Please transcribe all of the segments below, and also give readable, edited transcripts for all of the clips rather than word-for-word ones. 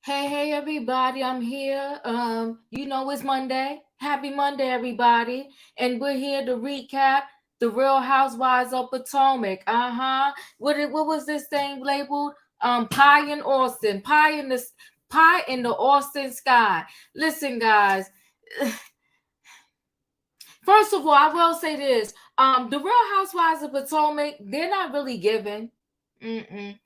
Hey, everybody, I'm here. It's Monday. Happy Monday, everybody. And we're here to recap the Real Housewives of Potomac. What was this thing labeled? Pie in Austin. Pie in the Austin sky. Listen, guys. First of all, I will say this. The Real Housewives of Potomac, they're not really giving. Ain't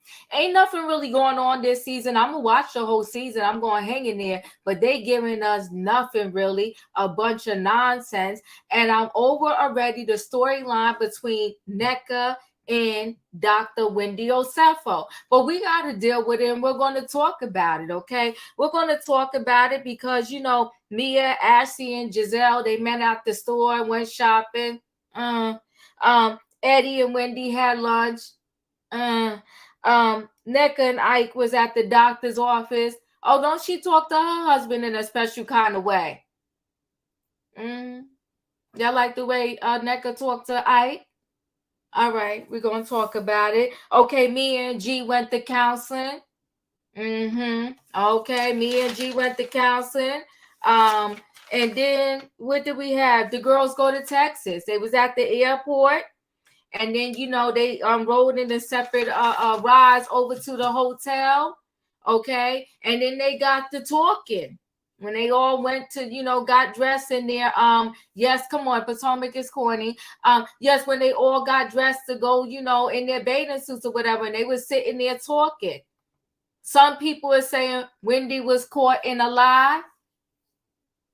nothing really going on this season. I'm gonna watch the whole season. I'm gonna hang in there, but they giving us nothing really, a bunch of nonsense. And I'm over already the storyline between Nneka and Dr. Wendy Osefo. But we got to deal with it and we're going to talk about it, okay? We're going to talk about it because, Mia, Ashley, and Giselle, they met at the store and went shopping. Eddie and Wendy had lunch. Nneka and Ike was at the doctor's office. Oh, don't she talk to her husband in a special kind of way? Y'all like the way Nneka talked to Ike? All right, we're gonna talk about it. Okay, me and G went to counseling. Okay, me and G went to counseling. And then what did we have? The girls go to Texas. They was at the airport. And then they rode in a separate rides over to the hotel, okay? And then they got to talking when they all went to got dressed in their yes, come on, Potomac is corny. Yes, when they all got dressed to go in their bathing suits or whatever, and they were sitting there talking. Some people are saying Wendy was caught in a lie.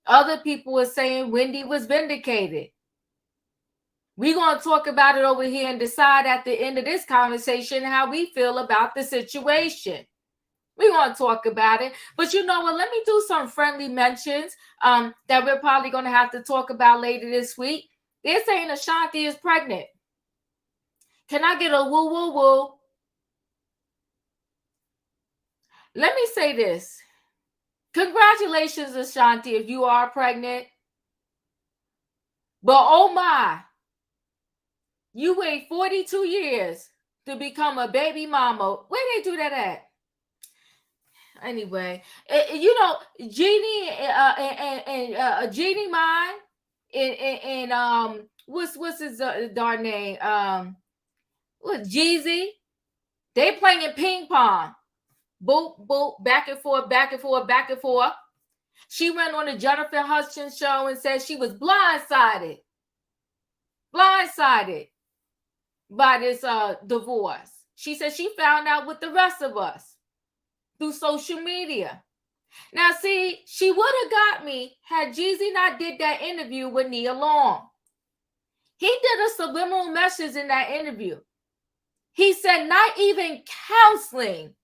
Other people are saying Wendy was vindicated. We're going to talk about it over here and decide at the end of this conversation how we feel about the situation. We're going to talk about it. But you know what? Let me do some friendly mentions that we're probably going to have to talk about later this week. They're saying Ashanti is pregnant. Can I get a woo, woo, woo? Let me say this. Congratulations, Ashanti, if you are pregnant. But oh my, you wait 42 years to become a baby mama. Where they do that at? Anyway, Jeannie and Jeannie mine and what's his darn name? What Jeezy? They playing ping pong. Boop, boop, back and forth, back and forth, back and forth. She went on the Jennifer Hudson show and said she was blindsided by this divorce. She said she found out with the rest of us through social media. Now, see, she would have got me had Jeezy not did that interview with Nia Long. He did a subliminal message in that interview. He said, not even counseling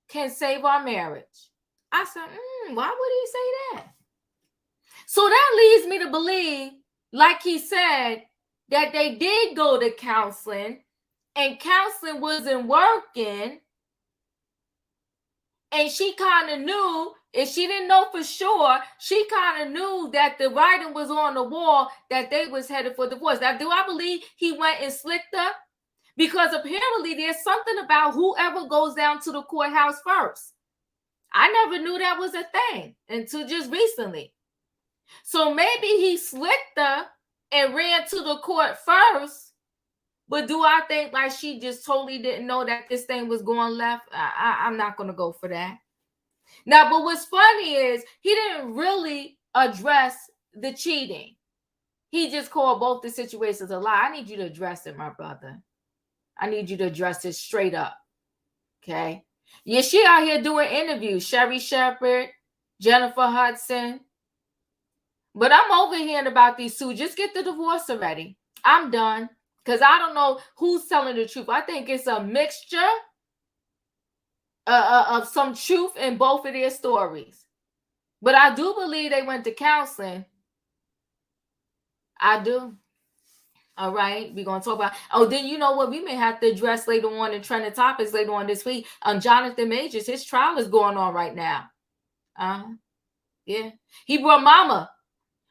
can save our marriage. I said, why would he say that? So that leads me to believe, like he said, that they did go to counseling and counseling wasn't working. And she kind of knew, if she didn't know for sure, she kind of knew that the writing was on the wall that they was headed for divorce. Now, do I believe he went and slicked her? Because apparently there's something about whoever goes down to the courthouse first. I never knew that was a thing until just recently. So maybe he slicked her and ran to the court first. But do I think like she just totally didn't know that this thing was going left? I'm not going to go for that. Now, but what's funny is he didn't really address the cheating. He just called both the situations a lie. I need you to address it, my brother. I need you to address it straight up. Okay? Yeah, she out here doing interviews. Sherry Shepherd, Jennifer Hudson. But I'm over hearing about these two. Just get the divorce already. I'm done. Because I don't know who's telling the truth. I think it's a mixture of some truth in both of their stories. But I do believe they went to counseling. I do. All right, we're going to talk about... Oh, then you know what? We may have to address later on in trending topics later on this week. Jonathan Majors, his trial is going on right now. Yeah. He brought Mama.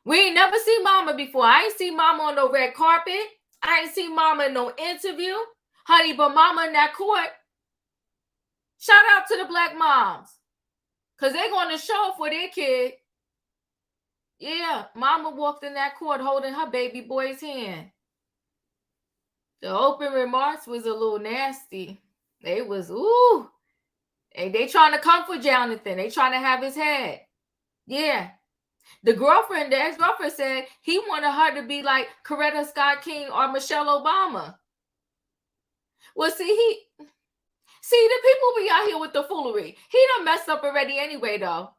We ain't never seen Mama before. I ain't seen Mama on no red carpet. I ain't seen Mama in no interview. Honey, but Mama in that court. Shout out to the black moms. because they're going to show up for their kid. Yeah, mama walked in that court holding her baby boy's hand. The open remarks was a little nasty. They was, ooh. They trying to comfort Jonathan. They trying to have his head. Yeah. The ex-girlfriend said he wanted her to be like Coretta Scott King or Michelle Obama. Well, see, the people be out here with the foolery. He done messed up already anyway, though.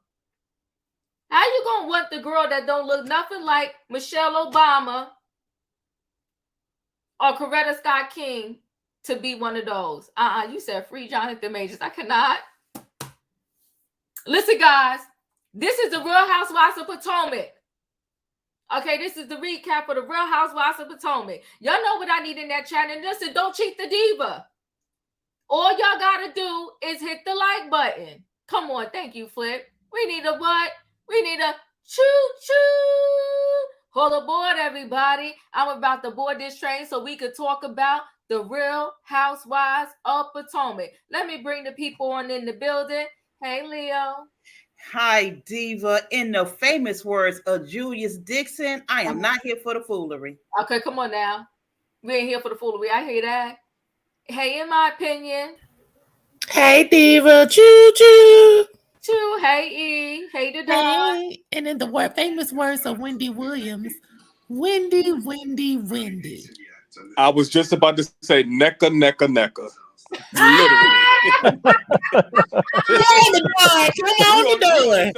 How you gonna want the girl that don't look nothing like Michelle Obama or Coretta Scott King to be one of those? You said free Jonathan Majors. I cannot. Listen, guys, this is the Real Housewives of Potomac. Okay, this is the recap for the Real Housewives of Potomac. Y'all know what I need in that chat. And listen, don't cheat the diva. All y'all gotta do is hit the like button. Come on, thank you, Flip. We need a what? We need a choo-choo. Hold aboard, everybody. I'm about to board this train so we could talk about the Real Housewives of Potomac. Let me bring the people on in the building. Hey, Leo. Hi, Diva. In the famous words of Julius Dixon, I am not here for the foolery. Okay, come on now. We ain't here for the foolery. I hear that. Hey, in my opinion. Hey, Diva. Choo-choo. Choo. Hey, E. Hey, the dog. Hey. And in the famous words of Wendy Williams, Wendy, Wendy, Wendy. I was just about to say Nneka, Nneka, Nneka. Literally.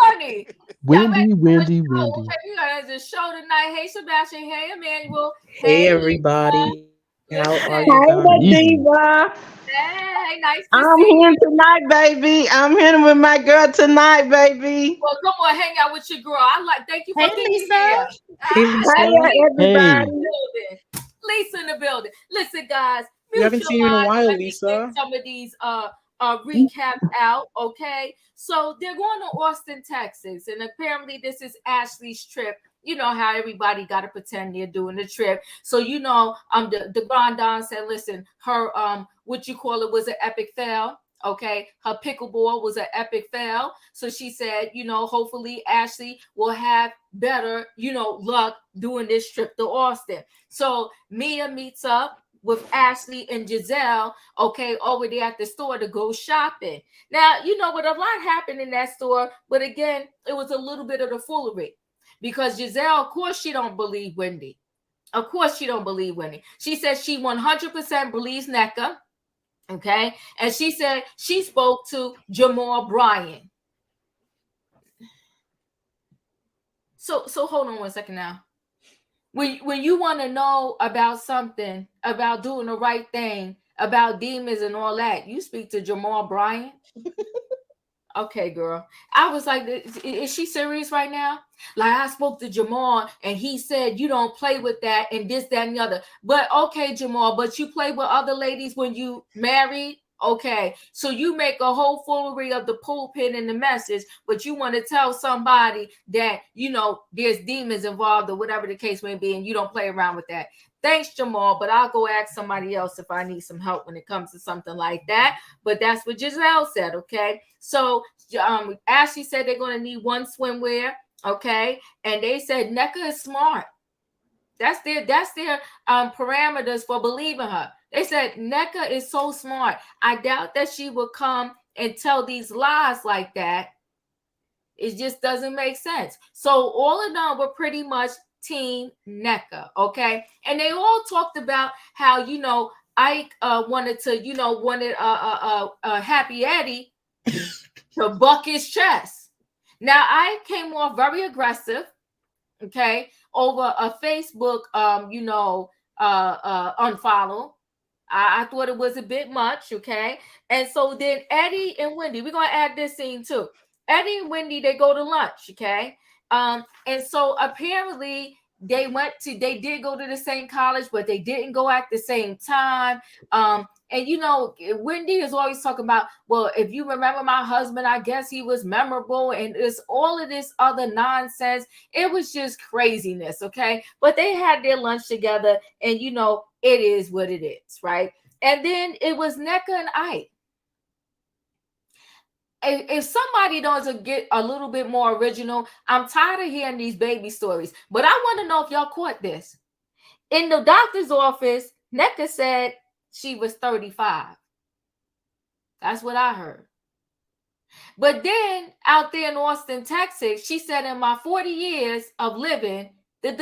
Honey. Wendy, Wendy, Wendy. Okay, we got a show tonight. Hey, Sebastian. Hey, Emmanuel. Hey, everybody. How are you? Hey, Diva. Hey, nice to I'm see here you. tonight, baby. I'm here with my girl tonight, baby. Well, come on, hang out with your girl. Thank you for being Lisa. here. Hey, everybody. Lisa in the building. Listen, guys. We haven't seen you in a while, Lisa. Some of these recaps out, okay? So they're going to Austin, Texas, and apparently this is Ashley's trip. You know how everybody got to pretend they're doing the trip. So the Grand Don said, listen, her what you call it was an epic fail. Okay, her pickleball was an epic fail. So she said, hopefully Ashley will have better, luck doing this trip to Austin. So Mia meets up with Ashley and Giselle, okay, over there at the store to go shopping. Now, what a lot happened in that store, but again, it was a little bit of the foolery. Because Giselle, of course, she don't believe Wendy. Of course, she don't believe Wendy. She says she 100% believes Nneka, okay? And she said she spoke to Jamal Bryan. So hold on one second now. When you want to know about something, about doing the right thing, about demons and all that, you speak to Jamal Bryan. Okay, girl. I was like, is she serious right now? Like, I spoke to Jamal and he said you don't play with that and this, that, and the other. But okay, Jamal, but you play with other ladies when you married? Okay, so you make a whole foolery of the pulpit and the message, but you want to tell somebody that, there's demons involved or whatever the case may be, and you don't play around with that. Thanks, Jamal, but I'll go ask somebody else if I need some help when it comes to something like that. But that's what Giselle said, okay? So Ashley said they're going to need one swimwear, okay? And they said Nneka is smart. That's their parameters for believing her. They said Nneka is so smart. I doubt that she would come and tell these lies like that. It just doesn't make sense. So all in all, we're pretty much Team Nneka, okay? And they all talked about how Ike wanted Happy Eddie to buck his chest. Now Ike came off very aggressive, okay, over a Facebook unfollow. I thought it was a bit much, okay? And so then Eddie and Wendy, we're gonna add this scene too. Eddie and Wendy, they go to lunch, okay? And so apparently they did go to the same college, but they didn't go at the same time. And Wendy is always talking about, well, if you remember my husband, I guess he was memorable, and it's all of this other nonsense. It was just craziness, okay? But they had their lunch together, and it is what it is, right? And then it was Nneka and Ike. if somebody doesn't get a little bit more original, I'm tired of hearing these baby stories. But I want to know if y'all caught this. In the doctor's office, Nneka said she was 35. That's what I heard. But then out there in Austin, Texas, she said, in my 40 years of living, I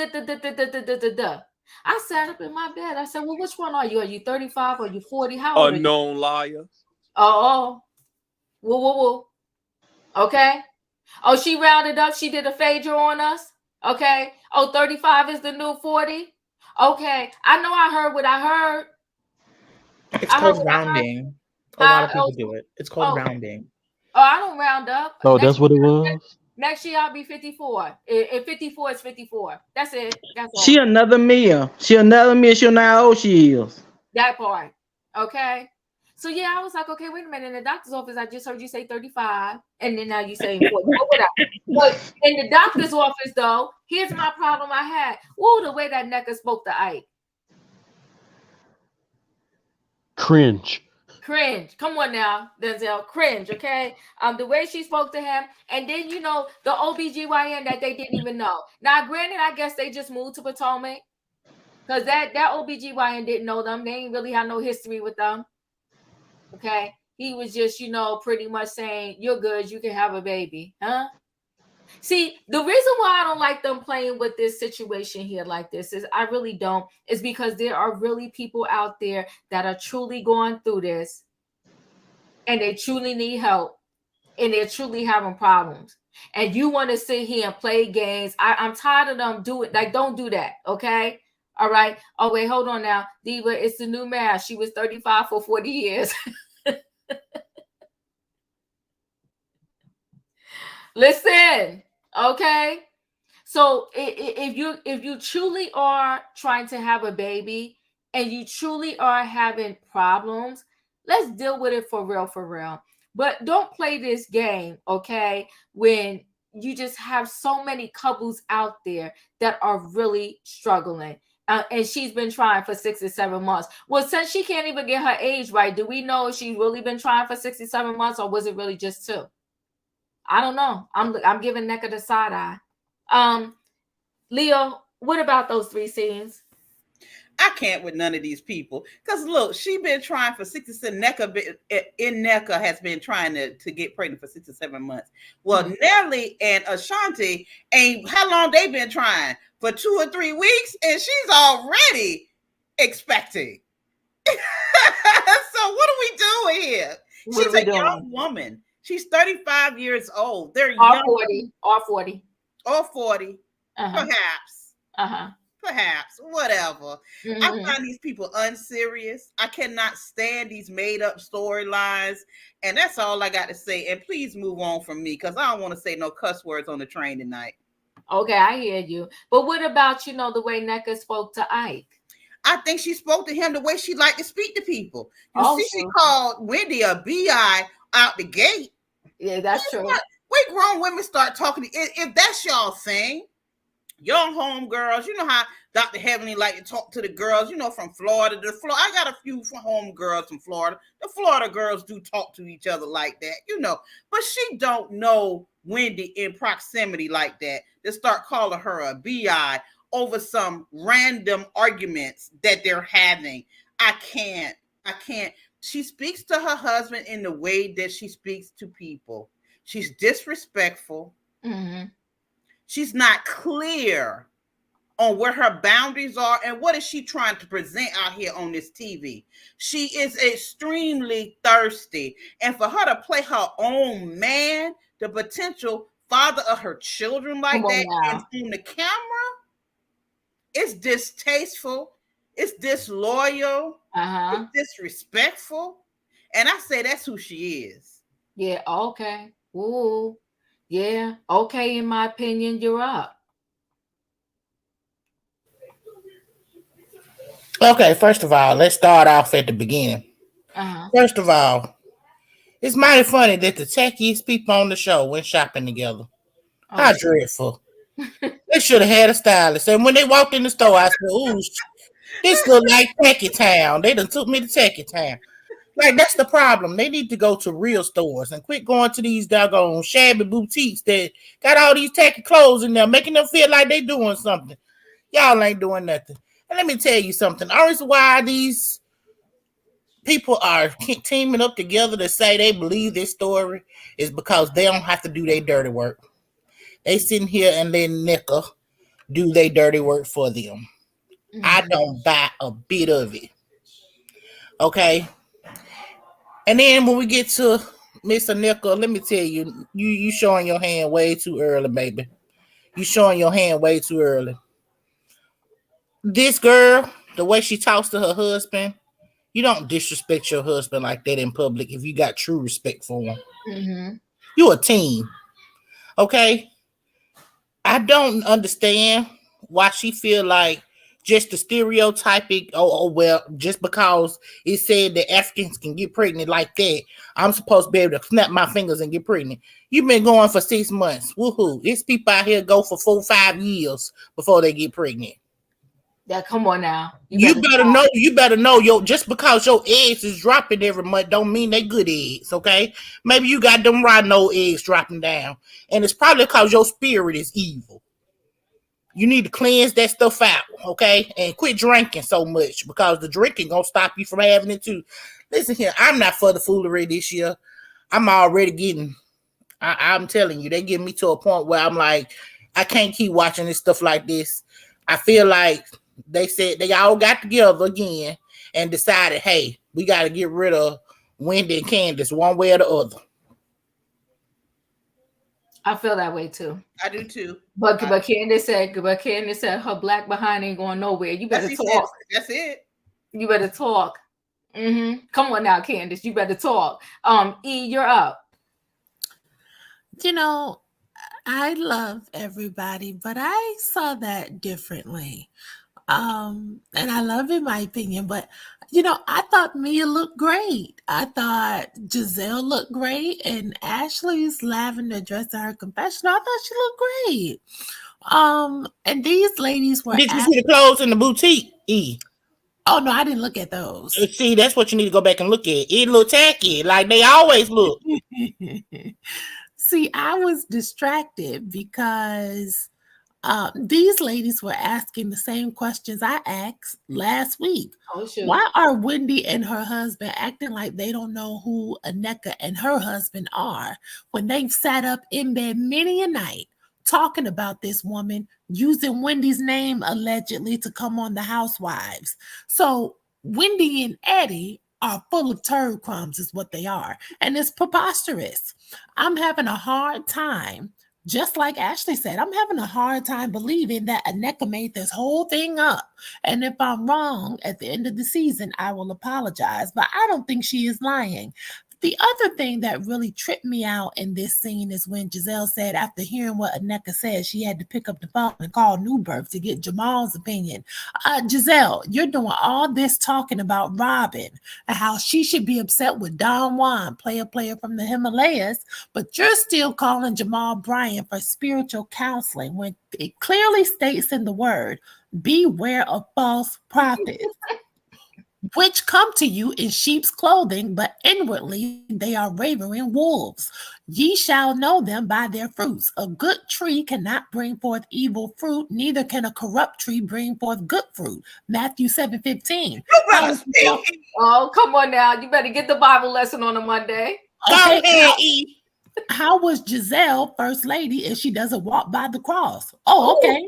sat up in my bed. I said, well, which one are you? Are you 35 or you 40? How old are you? Unknown liar. Oh. Whoa. Okay. Oh, she rounded up. She did a phaser on us. Okay. Oh, 35 is the new 40. Okay. I know I heard what I heard. It's called rounding. A lot of people do it. It's called rounding. Oh, I don't round up. Oh, that's what it was? Next year I'll be 54. If 54 is 54. That's it. That's all. She another Mia. She'll know how old she is. That part. Okay. So yeah, I was like, okay, wait a minute. In the doctor's office, I just heard you say 35, and then now you saying 40. But in the doctor's office, though, here's my problem I had. Ooh, the way that Nneka spoke to Ike. Cringe. Come on now, Denzel. Cringe, okay? The way she spoke to him, and then the OBGYN that they didn't even know. Now, granted, I guess they just moved to Potomac because that OBGYN didn't know them. They ain't really had no history with them. Okay, he was just, pretty much saying, you're good, you can have a baby, huh? See, the reason why I don't like them playing with this situation here like this is I really don't, is because there are really people out there that are truly going through this and they truly need help and they're truly having problems. And you want to sit here and play games. I'm tired of them doing, like, don't do that, okay? All right. Oh, wait, hold on now. Diva, it's the new math. She was 35 for 40 years. Listen, okay? So if you truly are trying to have a baby and you truly are having problems, let's deal with it for real. But don't play this game, okay? When you just have so many couples out there that are really struggling. And she's been trying for 6 or 7 months. Well, since she can't even get her age right, do we know if she's really been trying for 6 or 7 months, or was it really just 2? I don't know. I'm giving Nneka the side eye. Leo, what about those 3 scenes? I can't with none of these people. Because look, she been trying for 6 or 7. Nneka has been trying to get pregnant for 6 or 7 months. Well, Nelly and Ashanti how long they been trying? For 2 or 3 weeks, and she's already expecting. So what are we doing here? She's a young woman. She's 35 years old. They're young. 40. Or 40. Uh-huh. Perhaps. Perhaps. Whatever. Mm-hmm. I find these people unserious. I cannot stand these made-up storylines. And that's all I got to say. And please move on from me, because I don't want to say no cuss words on the train tonight. Okay, I hear you. But what about, the way Nneka spoke to Ike? I think she spoke to him the way she liked to speak to people. She called Wendy a BI out the gate. Yeah, that's true. We grown women start talking. If that's y'all thing, young home girls, you know how Dr. Heavenly like to talk to the girls, from Florida to Florida. I got a few home girls from Florida. The Florida girls do talk to each other like that, But she don't know Wendy in proximity like that to start calling her a BI over some random arguments that they're having. I can't. She speaks to her husband in the way that she speaks to people. She's disrespectful. Mm-hmm. She's not clear on where her boundaries are and what is she trying to present out here on this TV. She is extremely thirsty. And for her to play her own man, the potential father of her children like that, and on the camera, it's distasteful. It's disloyal. Uh-huh. It's disrespectful. And I say that's who she is. Yeah, okay. Ooh. Yeah, okay, in my opinion, you're up. Okay, first of all, let's start off at the beginning. Uh-huh. First of all, it's mighty funny that the techiest people on the show went shopping together. Oh, how dreadful. They should have had a stylist. And when they walked in the store, I said, ooh, this look like Techie Town. They done took me to Techie Town. Like, that's the problem. They need to go to real stores and quit going to these doggone shabby boutiques that got all these tacky clothes in there, making them feel like they doing something. Y'all ain't doing nothing. And let me tell you something. The reason why these people are teaming up together to say they believe this story is because they don't have to do their dirty work. They sitting here and let Nneka do their dirty work for them. Mm-hmm. I don't buy a bit of it. Okay? And then when we get to Miss Nneka, let me tell you, you showing your hand way too early, baby. You showing your hand way too early. This girl, the way she talks to her husband, you don't disrespect your husband like that in public if you got true respect for him. Mm-hmm. You a team. Okay? I don't understand why she feel like just the stereotypic, well, just because it said that Africans can get pregnant like that, I'm supposed to be able to snap my fingers and get pregnant. You've been going for 6 months. Woohoo. It's people out here go for 4-5 years before they get pregnant. Yeah, come on now. You better know just because your eggs is dropping every month don't mean they good eggs, okay? Maybe you got them rhino eggs dropping down. And it's probably because your spirit is evil. You need to cleanse that stuff out, okay? And quit drinking so much because the drinking gonna stop you from having it too. Listen here, I'm not for the foolery this year. I'm already getting, I'm telling you, they get me to a point where I'm like, I can't keep watching this stuff like this. I feel like they said they all got together again and decided, hey, we got to get rid of Wendy and Candace one way or the other. I feel that way too. I do too. But Candace said her black behind ain't going nowhere. You better talk. That's it. You better talk. Mm-hmm. Come on now, Candace. You better talk. E, you're up. You know, I love everybody, but I saw that differently. And I love it, my opinion, but you know, I thought Mia looked great. I thought Giselle looked great, and Ashley's lavender dress in her confessional, I thought she looked great. And these ladies were. Did you see the clothes in the boutique? E. Oh no, I didn't look at those. See, that's what you need to go back and look at. It looked tacky, like they always look. See, I was distracted because these ladies were asking the same questions I asked last week. Oh, sure. Why are Wendy and her husband acting like they don't know who Nneka and her husband are when they've sat up in bed many a night talking about this woman using Wendy's name allegedly to come on the Housewives? So Wendy and Eddie are full of turd crumbs is what they are. And it's preposterous. I'm having a hard time. Just like Ashley said, I'm having a hard time believing that Nneka made this whole thing up. And if I'm wrong at the end of the season, I will apologize. But I don't think she is lying. The other thing that really tripped me out in this scene is when Giselle said, after hearing what Nneka said, she had to pick up the phone and call Newberg to get Jamal's opinion. Giselle, you're doing all this talking about Robyn and how she should be upset with Don Juan, player from the Himalayas, but you're still calling Jamal Bryant for spiritual counseling when it clearly states in the word, beware of false prophets. Which come to you in sheep's clothing, but inwardly they are ravening wolves. Ye shall know them by their fruits. A good tree cannot bring forth evil fruit, neither can a corrupt tree bring forth good fruit. Matthew 7:15. Oh, come on now. You better get the Bible lesson on a Monday. Okay. How was Giselle first lady if she doesn't walk by the cross? Oh, okay.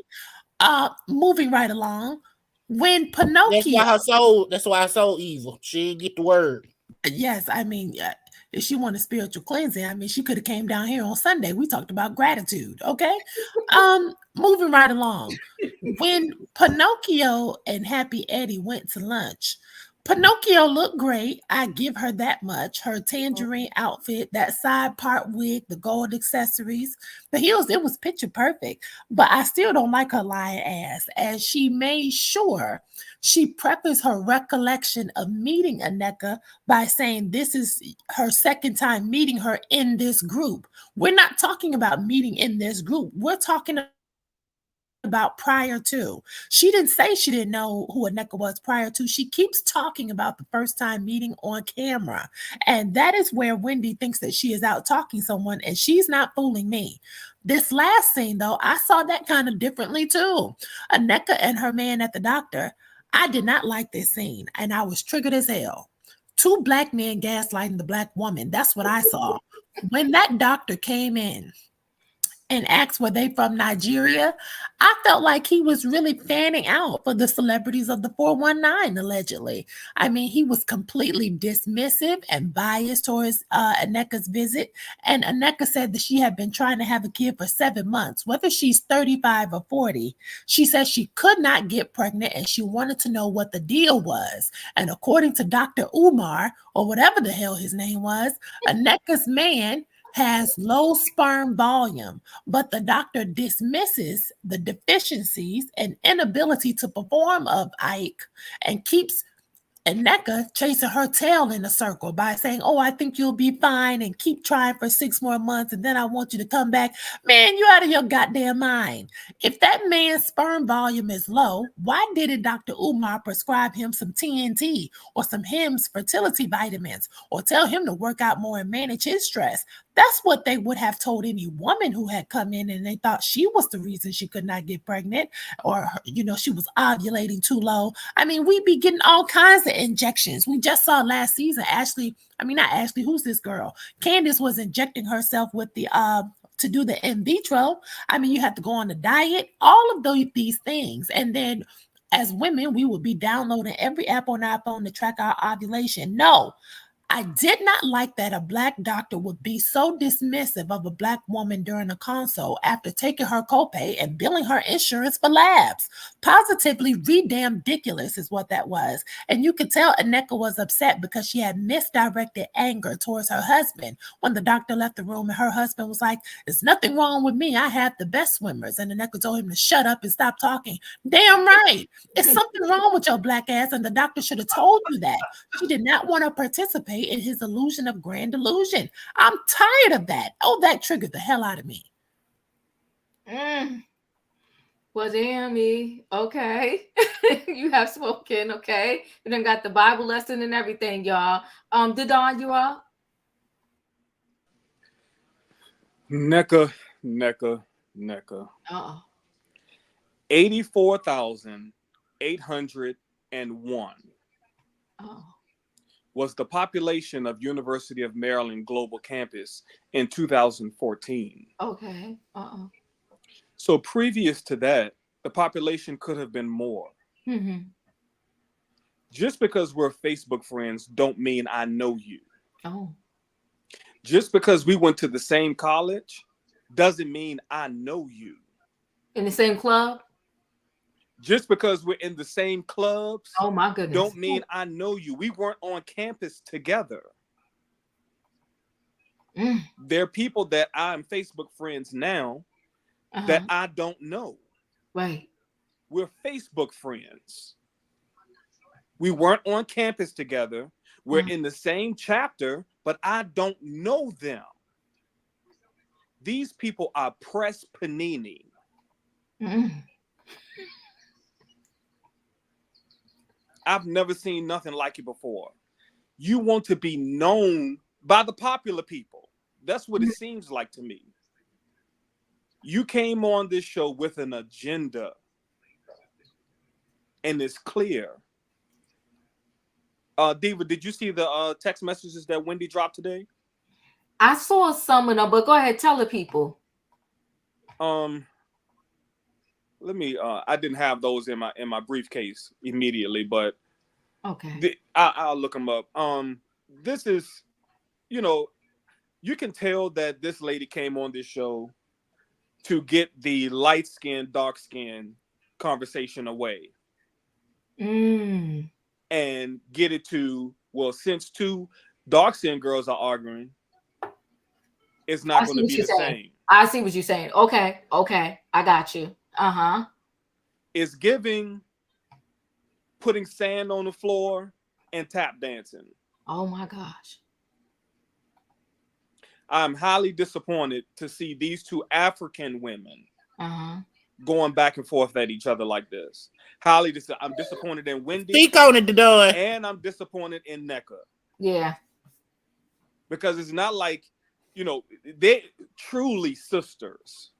Moving right along. When Pinocchio, that's why her soul evil. She didn't get the word. Yes, I mean, if she wanted spiritual cleansing, I mean, she could have came down here on Sunday. We talked about gratitude. Okay, moving right along. When Pinocchio and Happy Eddie went to lunch, Pinocchio looked great. I give her that much. Her tangerine outfit, that side part wig, the gold accessories, the heels, it was picture perfect. But I still don't like her lying ass, as she made sure she prefaces her recollection of meeting Nneka by saying this is her second time meeting her in this group. We're not talking about meeting in this group. We're talking about prior to. She didn't say she didn't know who Nneka was prior to. She keeps talking about the first time meeting on camera. And that is where Wendy thinks that she is out talking someone, and she's not fooling me. This last scene, though, I saw that kind of differently too. Nneka and her man at the doctor, I did not like this scene, and I was triggered as hell. Two black men gaslighting the black woman. That's what I saw. When that doctor came in and asked were they from Nigeria, I felt like he was really fanning out for the celebrities of the 419, allegedly. I mean, he was completely dismissive and biased towards Nneka's visit. And Nneka said that she had been trying to have a kid for 7 months, whether she's 35 or 40. She said she could not get pregnant and she wanted to know what the deal was. And according to Dr. Umar, or whatever the hell his name was, Nneka's man has low sperm volume, but the doctor dismisses the deficiencies and inability to perform of Ike and keeps Nneka chasing her tail in a circle by saying, oh, I think you'll be fine and keep trying for 6 more months and then I want you to come back. Man, you out of your goddamn mind. If that man's sperm volume is low, why didn't Dr. Umar prescribe him some TNT or some Hims fertility vitamins or tell him to work out more and manage his stress? That's what they would have told any woman who had come in and they thought she was the reason she could not get pregnant or, she was ovulating too low. I mean, we be getting all kinds of injections. We just saw last season, not Ashley, who's this girl? Candace was injecting herself with the, to do the in vitro. I mean, you have to go on a diet, all of these things. And then as women, we would be downloading every app on our phone to track our ovulation. No. I did not like that a black doctor would be so dismissive of a black woman during a consult after taking her copay and billing her insurance for labs. Positively ridiculous is what that was. And you could tell Nneka was upset because she had misdirected anger towards her husband when the doctor left the room and her husband was like, there's nothing wrong with me. I have the best swimmers. And Nneka told him to shut up and stop talking. Damn right. There's something wrong with your black ass and the doctor should have told you that. She did not want to participate in his illusion of grand illusion. I'm tired of that. Oh, that triggered the hell out of me. Well, damn me. Okay. You have spoken, okay? You done got the Bible lesson and everything, y'all. Didon, you up? Nneka. 84,801 was the population of University of Maryland Global Campus in 2014. Okay. So previous to that, the population could have been more. Mm-hmm. Just because we're Facebook friends don't mean I know you. Oh. Just because we went to the same college doesn't mean I know you. In the same club? Just because we're in the same clubs, oh my goodness, don't mean I know you. We weren't on campus together. There are people that I'm Facebook friends now that I don't know. Right. We're Facebook friends. We weren't on campus together. We're in the same chapter, but I don't know them. These people are press panini. I've never seen nothing like it before. You want to be known by the popular people. That's what it seems like to me. You came on this show with an agenda. And it's clear. Diva, did you see the text messages that Wendy dropped today? I saw some of them, but go ahead, tell the people. Let me. I didn't have those in my briefcase immediately, but okay, I'll look them up. This is, you can tell that this lady came on this show to get the light skin, dark skin conversation away, and get it to, well, since two dark skin girls are arguing, it's not going to be the same. I see what you're saying. Okay, I got you. It's giving putting sand on the floor and tap dancing. Oh my gosh. I'm highly disappointed to see these two African women going back and forth at each other like this. I'm disappointed in Wendy. Speak on it, Don. And I'm disappointed in Nneka. Yeah. Because it's not like, you know, they're truly sisters.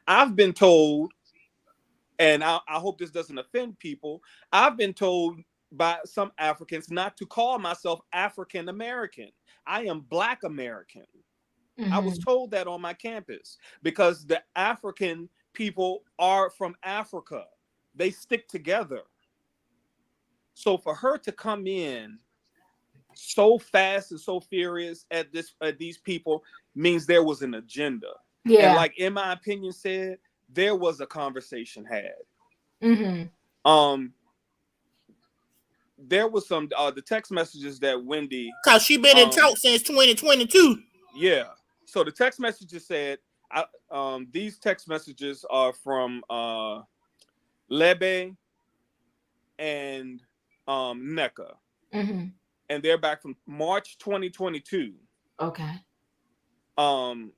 I've been told, and I hope this doesn't offend people, I've been told by some Africans not to call myself African American. I am Black American. Mm-hmm. I was told that on my campus because the African people are from Africa. They stick together. So for her to come in so fast and so furious at these people means there was an agenda. Yeah. And like in my opinion said, there was a conversation had. Mm-hmm. There was some the text messages that Wendy, because she been in talk since 2022. Yeah. So the text messages said, these text messages are from Lebe and Nneka. Mm-hmm. And they're back from March 2022. Okay. Nneka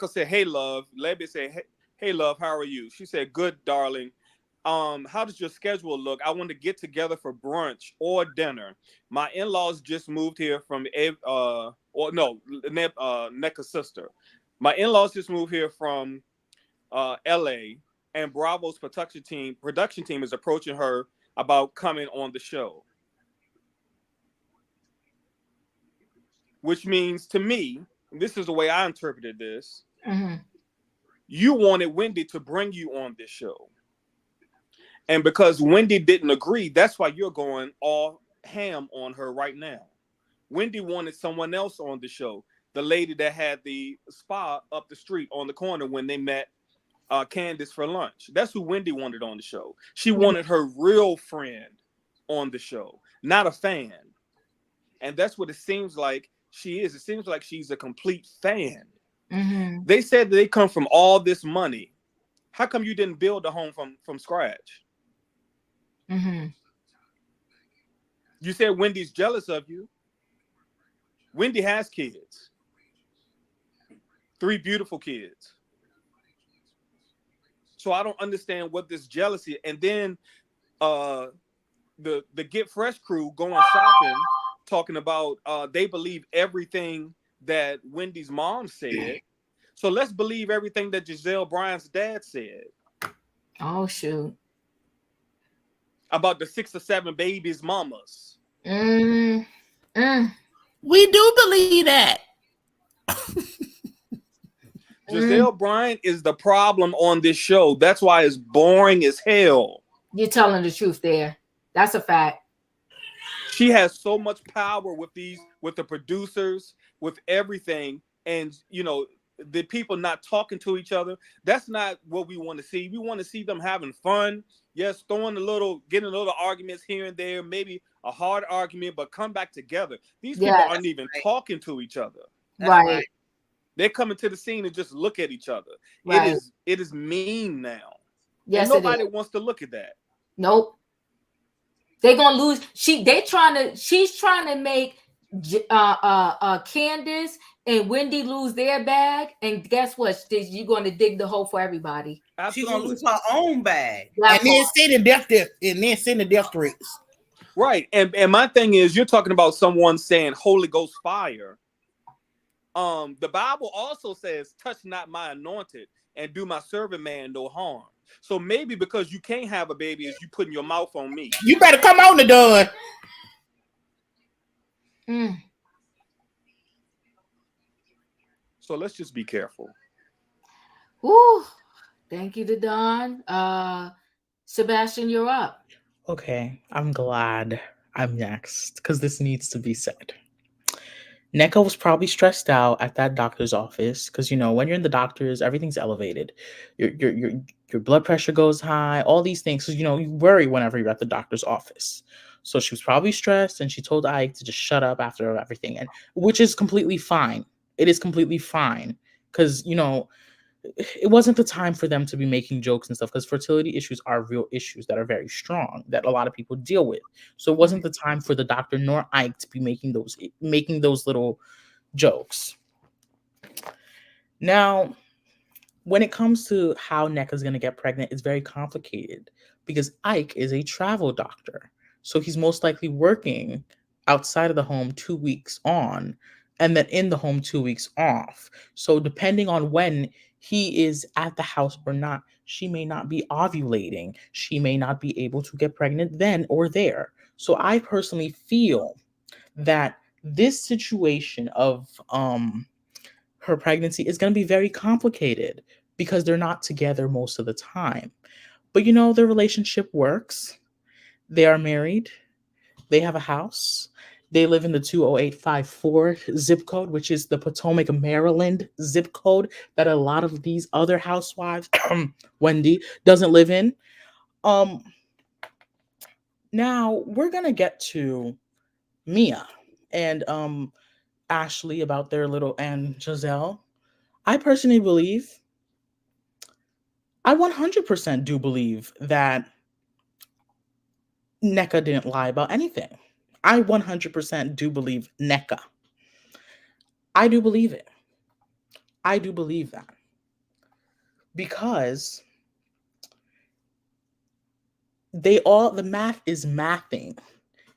said, "Hey, love." Lebe said, hey, love, how are you? She said, "Good, darling. How does your schedule look? I want to get together for brunch or dinner. My in-laws just moved here from Nneka's sister. My in-laws just moved here from LA, and Bravo's production team is approaching her about coming on the show." Which means to me, this is the way I interpreted this. Mm-hmm. You wanted Wendy to bring you on this show. And because Wendy didn't agree, that's why you're going all ham on her right now. Wendy wanted someone else on the show. The lady that had the spa up the street on the corner when they met Candace for lunch. That's who Wendy wanted on the show. She wanted her real friend on the show, not a fan. And that's what it seems like she is. It seems like she's a complete fan. Mm-hmm. They said they come from all this money. How come you didn't build a home from scratch? Mm-hmm. You said Wendy's jealous of you. Wendy has kids. 3 beautiful kids. So I don't understand what this jealousy. And then the Get Fresh crew going shopping, talking about they believe everything that Wendy's mom said. So let's believe everything that Giselle Bryant's dad said. Oh, shoot. About the 6 or 7 babies' mamas. We do believe that. Giselle Bryant is the problem on this show. That's why it's boring as hell. You're telling the truth there. That's a fact. She has so much power with the producers, with everything. And, you know, the people not talking to each other. That's not what we want to see. We want to see them having fun. Yes, getting a little arguments here and there, maybe a hard argument, but come back together. These people aren't even talking to each other. Right. They're coming to the scene and just look at each other. Right. It is mean now. Yes, and nobody wants to look at that. Nope. They're gonna lose. She's trying to make Candace and Wendy lose their bag, and guess what? You're going to dig the hole for everybody. She's gonna lose her own bag, and then send the death threats. Right, and my thing is, you're talking about someone saying Holy Ghost fire. The Bible also says, "Touch not my anointed, and do my servant man no harm." So maybe because you can't have a baby, is you putting your mouth on me. You better come on the door. So let's just be careful. Ooh, thank you to Don. Sebastian, you're up. Okay, I'm glad I'm next because this needs to be said. Nneka was probably stressed out at that doctor's office because, you know, when you're in the doctor's, everything's elevated. Your blood pressure goes high, all these things. So, you know, you worry whenever you're at the doctor's office. So she was probably stressed, and she told Ike to just shut up after everything, and which is completely fine. It is completely fine because, you know, it wasn't the time for them to be making jokes and stuff because fertility issues are real issues that are very strong that a lot of people deal with. So it wasn't the time for the doctor nor Ike to be making those little jokes. Now, when it comes to how Nneka's going to get pregnant, it's very complicated because Ike is a travel doctor. So he's most likely working outside of the home 2 weeks on and then in the home 2 weeks off. So depending on when he is at the house or not, she may not be ovulating. She may not be able to get pregnant then or there. So I personally feel that this situation of her pregnancy is going to be very complicated because they're not together most of the time. But their relationship works. They are married. They have a house. They live in the 20854 zip code, which is the Potomac, Maryland zip code that a lot of these other housewives, Wendy, doesn't live in. Now we're going to get to Mia and Ashley about their little, and Giselle. I personally believe, I 100% do believe that Nneka didn't lie about anything. I 100% do believe Nneka. I do believe it. I do believe that. Because the math is mathing.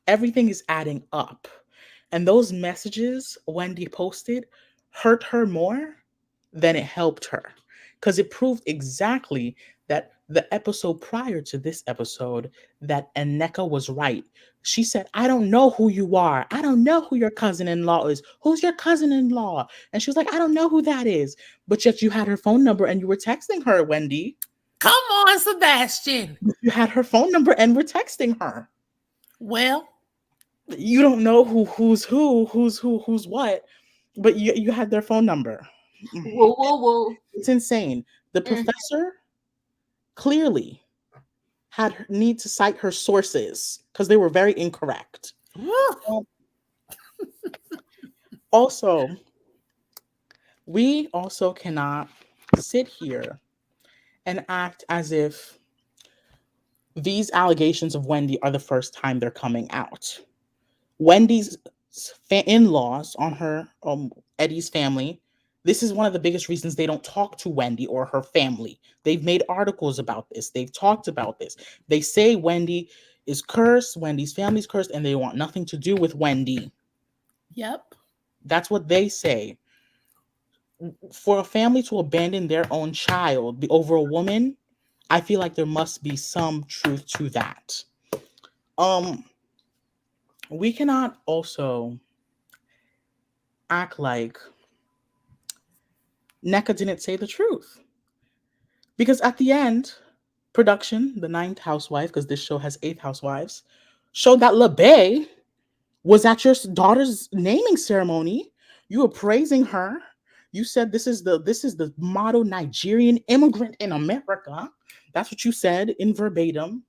Everything is adding up. And those messages Wendy posted hurt her more than it helped her. Because it proved exactly that the episode prior to this episode, that Nneka was right. She said, I don't know who you are. I don't know who your cousin-in-law is. Who's your cousin-in-law? And she was like, I don't know who that is. But yet you had her phone number and you were texting her, Wendy. Come on, Sebastian. You had her phone number and were texting her. Well, you don't know who's what, but you had their phone number. Whoa. It's insane. The professor clearly need to cite her sources because they were very incorrect. Also, we also cannot sit here and act as if these allegations of Wendy are the first time they're coming out. Wendy's in-laws on her Eddie's family, this is one of the biggest reasons they don't talk to Wendy or her family. They've made articles about this. They've talked about this. They say Wendy is cursed, Wendy's family's cursed, and they want nothing to do with Wendy. Yep. That's what they say. For a family to abandon their own child over a woman, I feel like there must be some truth to that. We cannot also act like Nneka didn't say the truth. Because at the end, production, the 9th housewife, because this show has 8 housewives, showed that Lebe was at your daughter's naming ceremony. You were praising her. You said this is the model Nigerian immigrant in America. That's what you said in verbatim.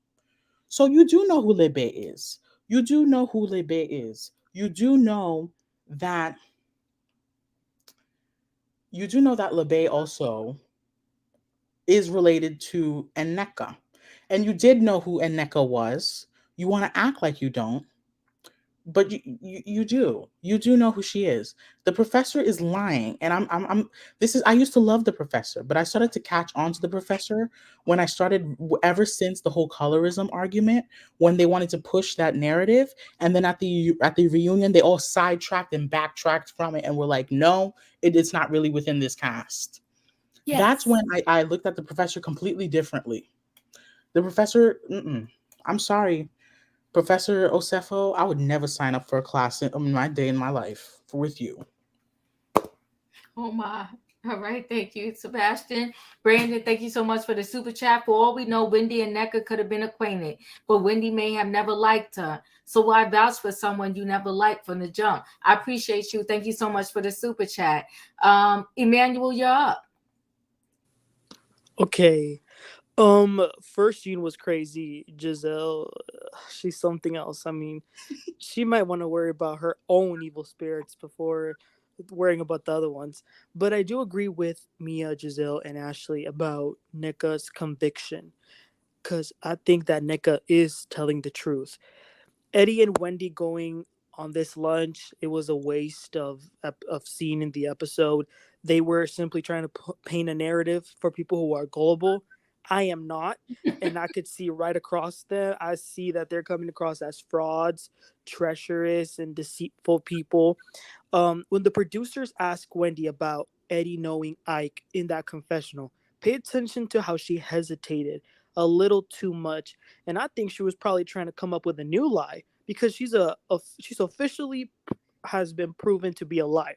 So you do know who Lebe is. You do know who Lebe is. You do know that Lebe also is related to Nneka. And you did know who Nneka was. You want to act like you don't. But you do. You do know who she is. The professor is lying. And I used to love the professor, but I started to catch on to the professor when I started, ever since the whole colorism argument, when they wanted to push that narrative. And then at the reunion, they all sidetracked and backtracked from it and were like, no, it's not really within this cast. Yes. That's when I looked at the professor completely differently. The professor, I'm sorry. Professor Osefo, I would never sign up for a class in my day in my life with you. Oh my. All right. Thank you, Sebastian. Brandon, thank you so much for the super chat. For all we know, Wendy and Nneka could have been acquainted, but Wendy may have never liked her. So why vouch for someone you never liked from the jump? I appreciate you. Thank you so much for the super chat. Emmanuel, you're up. Okay. First scene was crazy. Giselle, she's something else. I mean, she might want to worry about her own evil spirits before worrying about the other ones. But I do agree with Mia, Giselle, and Ashley about Nneka's conviction, because I think that Nneka is telling the truth. Eddie and Wendy going on this lunch. It was a waste of scene in the episode. They were simply trying to paint a narrative for people who are gullible. I am not, and I could see right across them. I see that they're coming across as frauds, treacherous, and deceitful people. When the producers ask Wendy about Eddie knowing Ike in that confessional, pay attention to how she hesitated a little too much, and I think she was probably trying to come up with a new lie because she's officially has been proven to be a liar.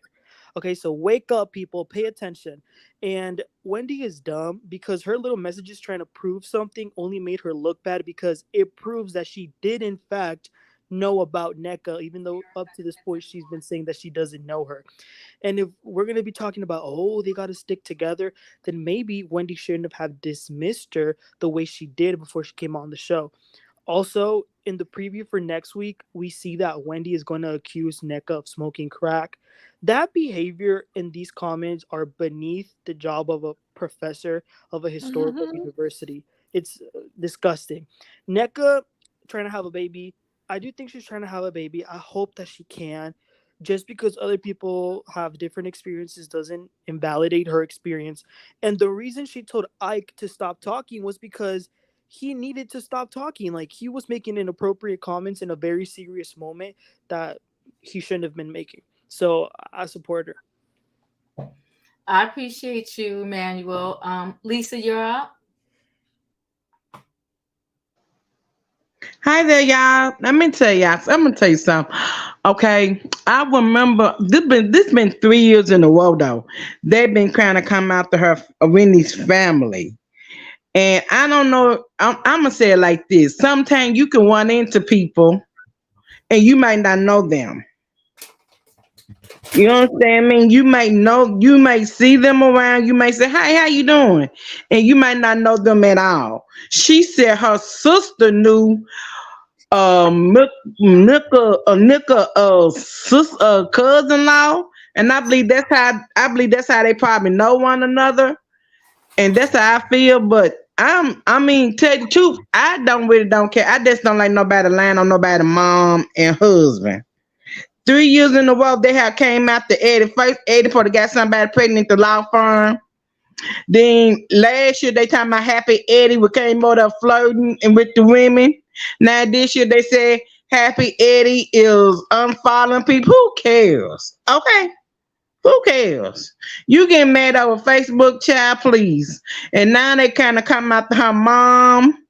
Okay, so wake up, people, pay attention. And Wendy is dumb because her little messages trying to prove something only made her look bad because it proves that she did in fact know about Nneka, even though up to this point she's been saying that she doesn't know her. And if we're going to be talking about, oh, they got to stick together, then maybe Wendy shouldn't have dismissed her the way she did before she came on the show. Also, in the preview for next week, we see that Wendy is going to accuse Nneka of smoking crack. That behavior in these comments are beneath the job of a professor of a historical university. It's disgusting. Nneka trying to have a baby. I do think she's trying to have a baby. I hope that she can. Just because other people have different experiences doesn't invalidate her experience. And the reason she told Ike to stop talking was because he needed to stop talking. Like, he was making inappropriate comments in a very serious moment that he shouldn't have been making. So I support her. I appreciate you, Emmanuel. Lisa, you're up. Hi there, y'all. I'm gonna tell you something. Okay, I remember this been 3 years in a row though. They've been trying to come after her, Wendy's family, and I don't know. I'm gonna say it like this: sometimes you can run into people, and you might not know them. You know what I'm saying? I mean, you may see them around. You may say, "Hi, how you doing?" And you might not know them at all. She said her sister knew sister, cousin-in-law, and I believe that's how they probably know one another, and that's how I feel. But I mean, tell you the truth, I don't care. I just don't like nobody lying on nobody's mom and husband. 3 years in a row, they have came after Eddie. First, Eddie probably got somebody pregnant at the law firm. Then last year, they talking about Happy Eddie came over there flirting and with the women. Now this year, they say Happy Eddie is unfollowing people. Who cares? Okay. Who cares? You get mad over Facebook, child, please. And now they kind of come after her mom.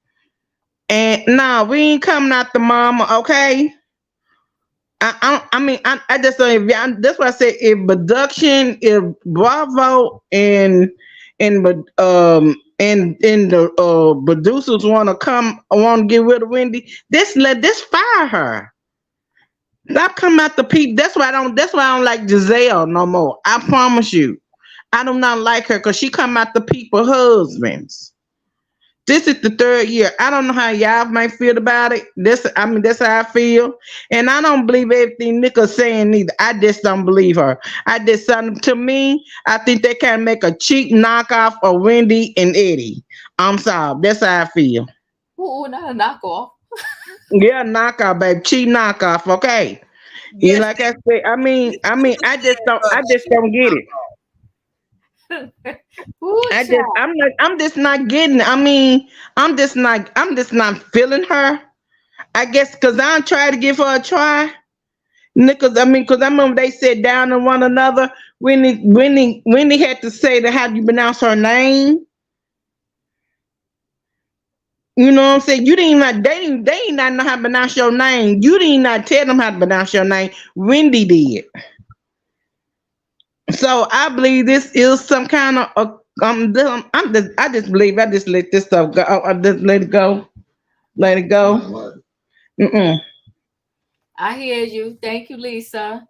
And no, we ain't coming after mama, okay? I just don't. That's why I say if production, if Bravo and the producers want to get rid of Wendy, this fire her. Stop coming at the people. That's why I don't like Giselle no more. I promise you, I do not like her because she come at the people husbands. This is the 3rd year. I don't know how y'all might feel about it. That's how I feel. And I don't believe everything Nneka's saying either. I just don't believe her. To me, I think they can make a cheap knockoff of Wendy and Eddie. I'm sorry. That's how I feel. Ooh, not a knockoff. Yeah, knockoff, baby. Cheap knockoff, okay. Yes, Yeah, like I said, I just don't get it. Ooh, I'm just not getting it. I'm just not feeling her. I guess because I tried to give her a try. Because I remember they sat down on one another. Wendy had to say how do you pronounce her name. You know what I'm saying? You didn't they did not know how to pronounce your name. You did not tell them how to pronounce your name. Wendy did. So I believe this is some kind of I just believe I just let this stuff go. I just let it go. Let it go. I hear you. Thank you, Lisa.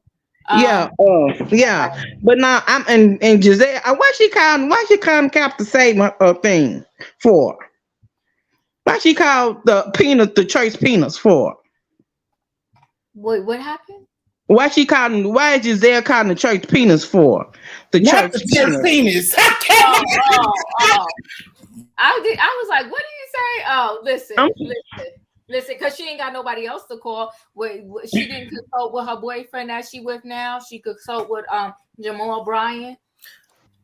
Yeah. But now and Giselle. Why she calling Captain Save thing for? Why she called the church peanuts for? Wait, what happened? Why is Giselle calling the church penis for? The Not church the church penis. I was like, what did you say? Oh, listen. Listen, because she ain't got nobody else to call. She didn't consult with her boyfriend that she with now. She consult with Jamal Bryan.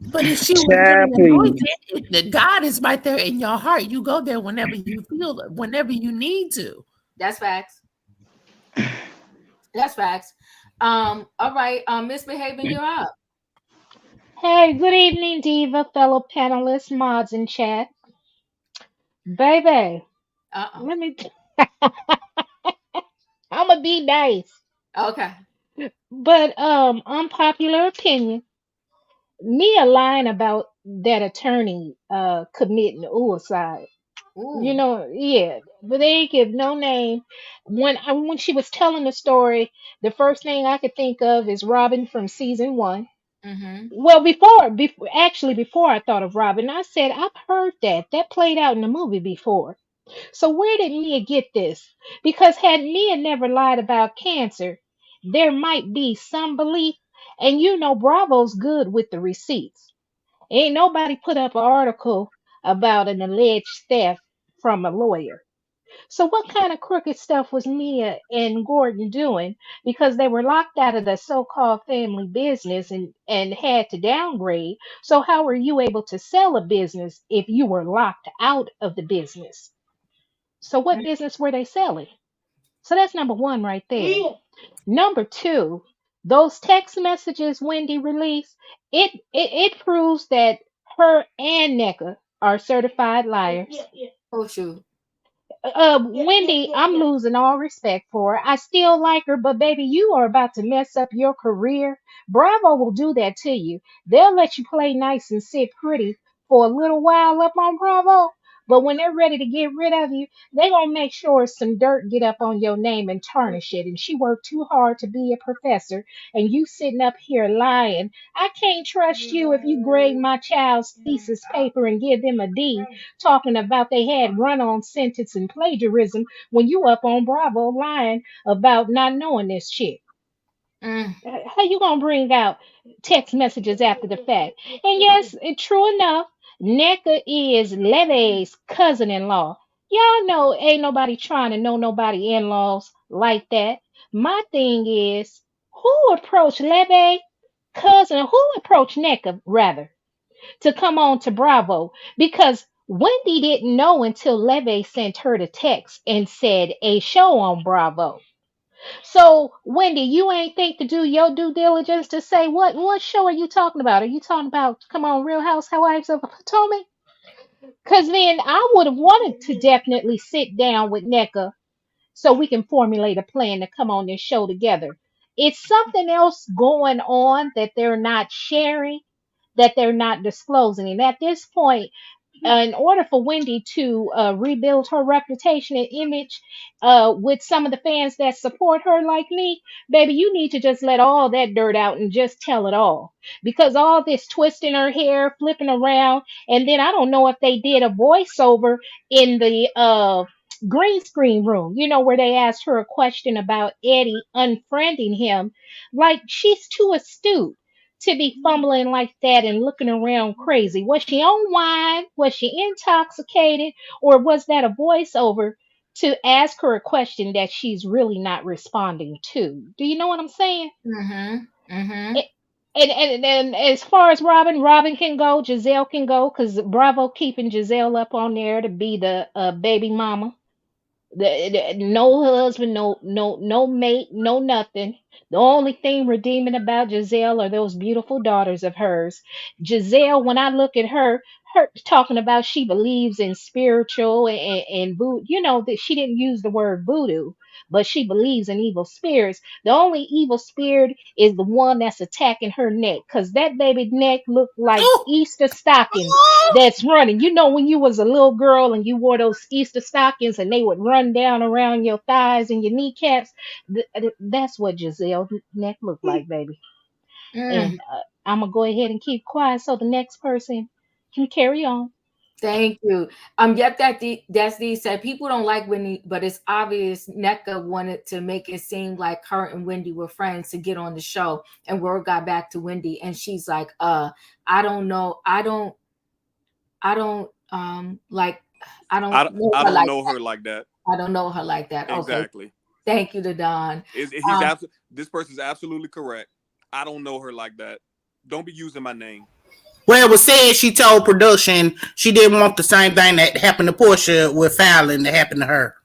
But if she was really anointed, the God is right there in your heart. You go there whenever you feel it, whenever you need to. That's facts. That's facts. All right, Misbehaving, you're up. Hey, good evening, Diva, fellow panelists, mods, and chat. Baby, let me. I'ma be nice. Okay. But unpopular opinion. Mia lying about that attorney committing suicide. You know, yeah, but they ain't give no name. When she was telling the story, the first thing I could think of is Robyn from season 1. Mm-hmm. Well, before I thought of Robyn, I said I've heard that played out in the movie before. So where did Mia get this? Because had Mia never lied about cancer, there might be some belief. And you know, Bravo's good with the receipts. Ain't nobody put up an article about an alleged theft from a lawyer. So what kind of crooked stuff was Mia and Gordon doing? Because they were locked out of the so-called family business and had to downgrade. So how were you able to sell a business if you were locked out of the business? So what business were they selling? So that's number one right there. Number two, those text messages Wendy released, it proves that her and Nneka are certified liars. Oh shoot. Wendy, I'm losing all respect for her. I still like her, but baby, you are about to mess up your career. Bravo will do that to you. They'll let you play nice and sit pretty for a little while up on Bravo, but when they're ready to get rid of you, they're gonna make sure some dirt get up on your name and tarnish it. And she worked too hard to be a professor, and you sitting up here lying. I can't trust you if you grade my child's thesis paper and give them a D, talking about they had run-on sentence and plagiarism when you up on Bravo lying about not knowing this shit. How you gonna bring out text messages after the fact? And yes, true enough, Nneka is Lebe's cousin-in-law. Y'all know ain't nobody trying to know nobody in-laws like that. My thing is, who approached Lebe cousin? Who approached Nneka rather to come on to Bravo? Because Wendy didn't know until Lebe sent her the text and said a show on Bravo. So, Wendy, you ain't think to do your due diligence to say what show are you talking about? Are you talking about come on Real Housewives of Potomac? Because then I would have wanted to definitely sit down with Nneka so we can formulate a plan to come on this show together. It's something else going on that they're not sharing, that they're not disclosing. And at this point, in order for Wendy to rebuild her reputation and image with some of the fans that support her like me, baby, you need to just let all that dirt out and just tell it all. Because all this twisting her hair, flipping around, and then I don't know if they did a voiceover in the green screen room, you know, where they asked her a question about Eddie unfriending him. Like, she's too astute to be fumbling like that and looking around crazy. Was she on wine? Was she intoxicated? Or was that a voiceover to ask her a question that she's really not responding to? Do you know what I'm saying? And as far as Robyn can go, Giselle can go, because Bravo keeping Giselle up on there to be the baby mama. No husband, no mate, no nothing. The only thing redeeming about Giselle are those beautiful daughters of hers. Giselle, when I look at her talking about she believes in spiritual and voodoo, you know that she didn't use the word voodoo, but she believes in evil spirits. The only evil spirit is the one that's attacking her neck, because that baby neck looked like Easter stockings that's running. You know, when you was a little girl and you wore those Easter stockings and they would run down around your thighs and your kneecaps, that's what Giselle neck looked like, baby. And I'm gonna go ahead and keep quiet so the next person can carry on. Thank you. Yep, that's the said people don't like Wendy, but it's obvious Nneka wanted to make it seem like her and Wendy were friends to get on the show, and word got back to Wendy, and she's like, I don't know, I don't know her like that. I don't know her like that. Exactly. Okay. Thank you, Don. This person's absolutely correct. I don't know her like that. Don't be using my name. Well, it was said she told production she didn't want the same thing that happened to Portia with Fallon that happened to her.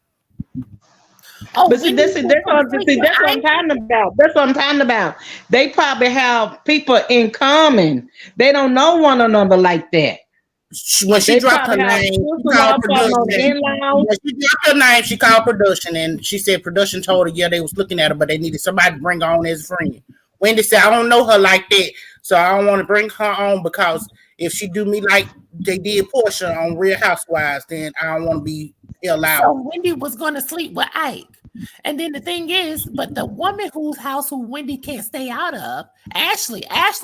Oh, but see, that's what I'm talking about. That's what I'm talking about. They probably have people in common. They don't know one another like that. When she dropped her name, she called production. When she dropped her name, she called production, and she said production told her, yeah, they was looking at her, but they needed somebody to bring her on as a friend. Wendy said, I don't know her like that, so I don't want to bring her on because if she do me like they did Portia on Real Housewives, then I don't want to be allowed. So Wendy was going to sleep with Ike. And then the thing is, but the woman whose house who Wendy can't stay out of, Ashley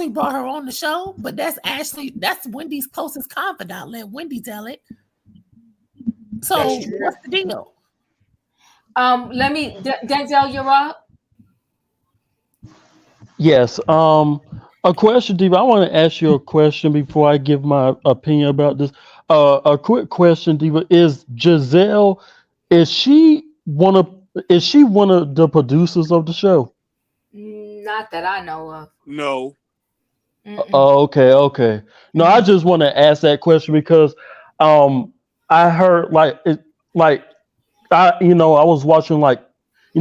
brought her on the show, but that's Wendy's closest confidant. Let Wendy tell it. So what's the deal? Denzel, you're up. Yes. A question, Diva. I want to ask you a question before I give my opinion about this. A quick question, Diva. Is Giselle? Is she one of the producers of the show? Not that I know of. No. Oh, okay. No, I just want to ask that question because I heard I was watching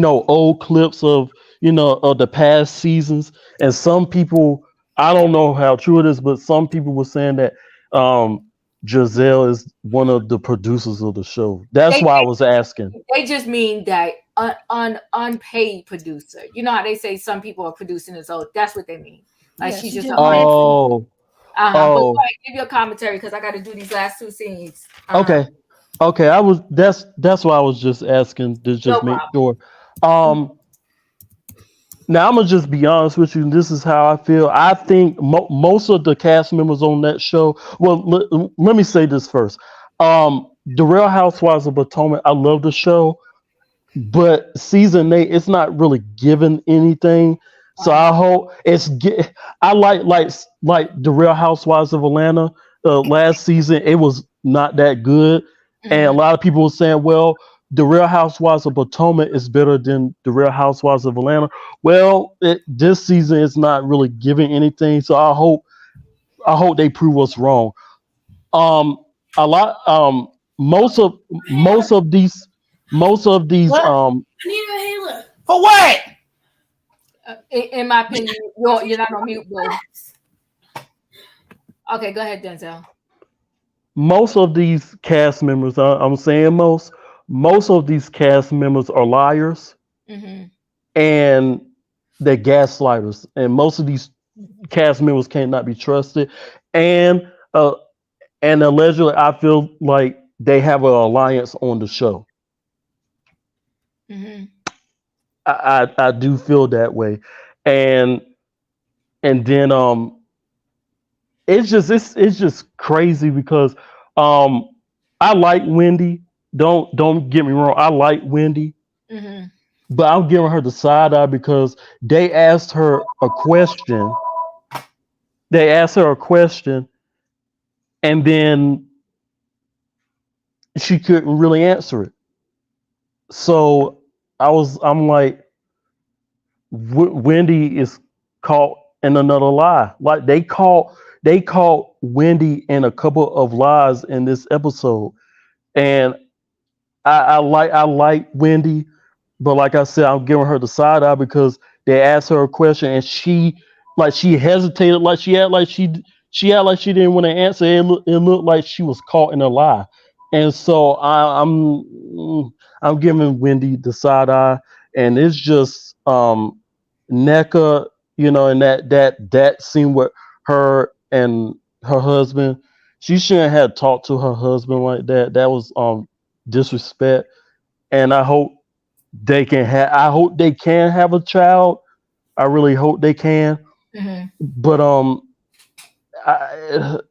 old clips of the past seasons, and some people, I don't know how true it is, but some people were saying that Giselle is one of the producers of the show. That's why I was asking. They just mean that unpaid producer. You know how they say some people are producing it, so that's what they mean. Like she's just But go ahead, give your commentary because I got to do these last two scenes. Okay. That's why I was just asking to just make sure. Now I'm gonna just be honest with you. This is how I feel. I think most of the cast members on that show. Well, let me say this first. The Real Housewives of Potomac. I love the show, but season 8, it's not really giving anything. So I hope I like the Real Housewives of Atlanta. Last season, it was not that good, and a lot of people were saying, well, the Real Housewives of Potomac is better than the Real Housewives of Atlanta. Well, this season is not really giving anything, so I hope they prove us wrong. Most of these I need a Halo. For what? In my opinion, you're not on mute, bro. Okay, go ahead, Denzel. Most of these cast members, I'm saying most of these cast members are liars, and they're gaslighters, and most of these cast members cannot be trusted, and allegedly, I feel like they have an alliance on the show. I do feel that way, and then it's just crazy because I like Wendy. Don't get me wrong. I like Wendy, but I'm giving her the side eye because they asked her a question. And then she couldn't really answer it. So I'm like, Wendy is caught in another lie. Like they caught Wendy in a couple of lies in this episode, and I like Wendy, but like I said, I'm giving her the side eye because they asked her a question and she hesitated, like she had like she didn't want to answer. It looked like she was caught in a lie, and so I'm giving Wendy the side eye, and it's just Nneka, and that scene with her and her husband. She shouldn't have talked to her husband like that. That was disrespect, and I hope they can have a child. I really hope they can. But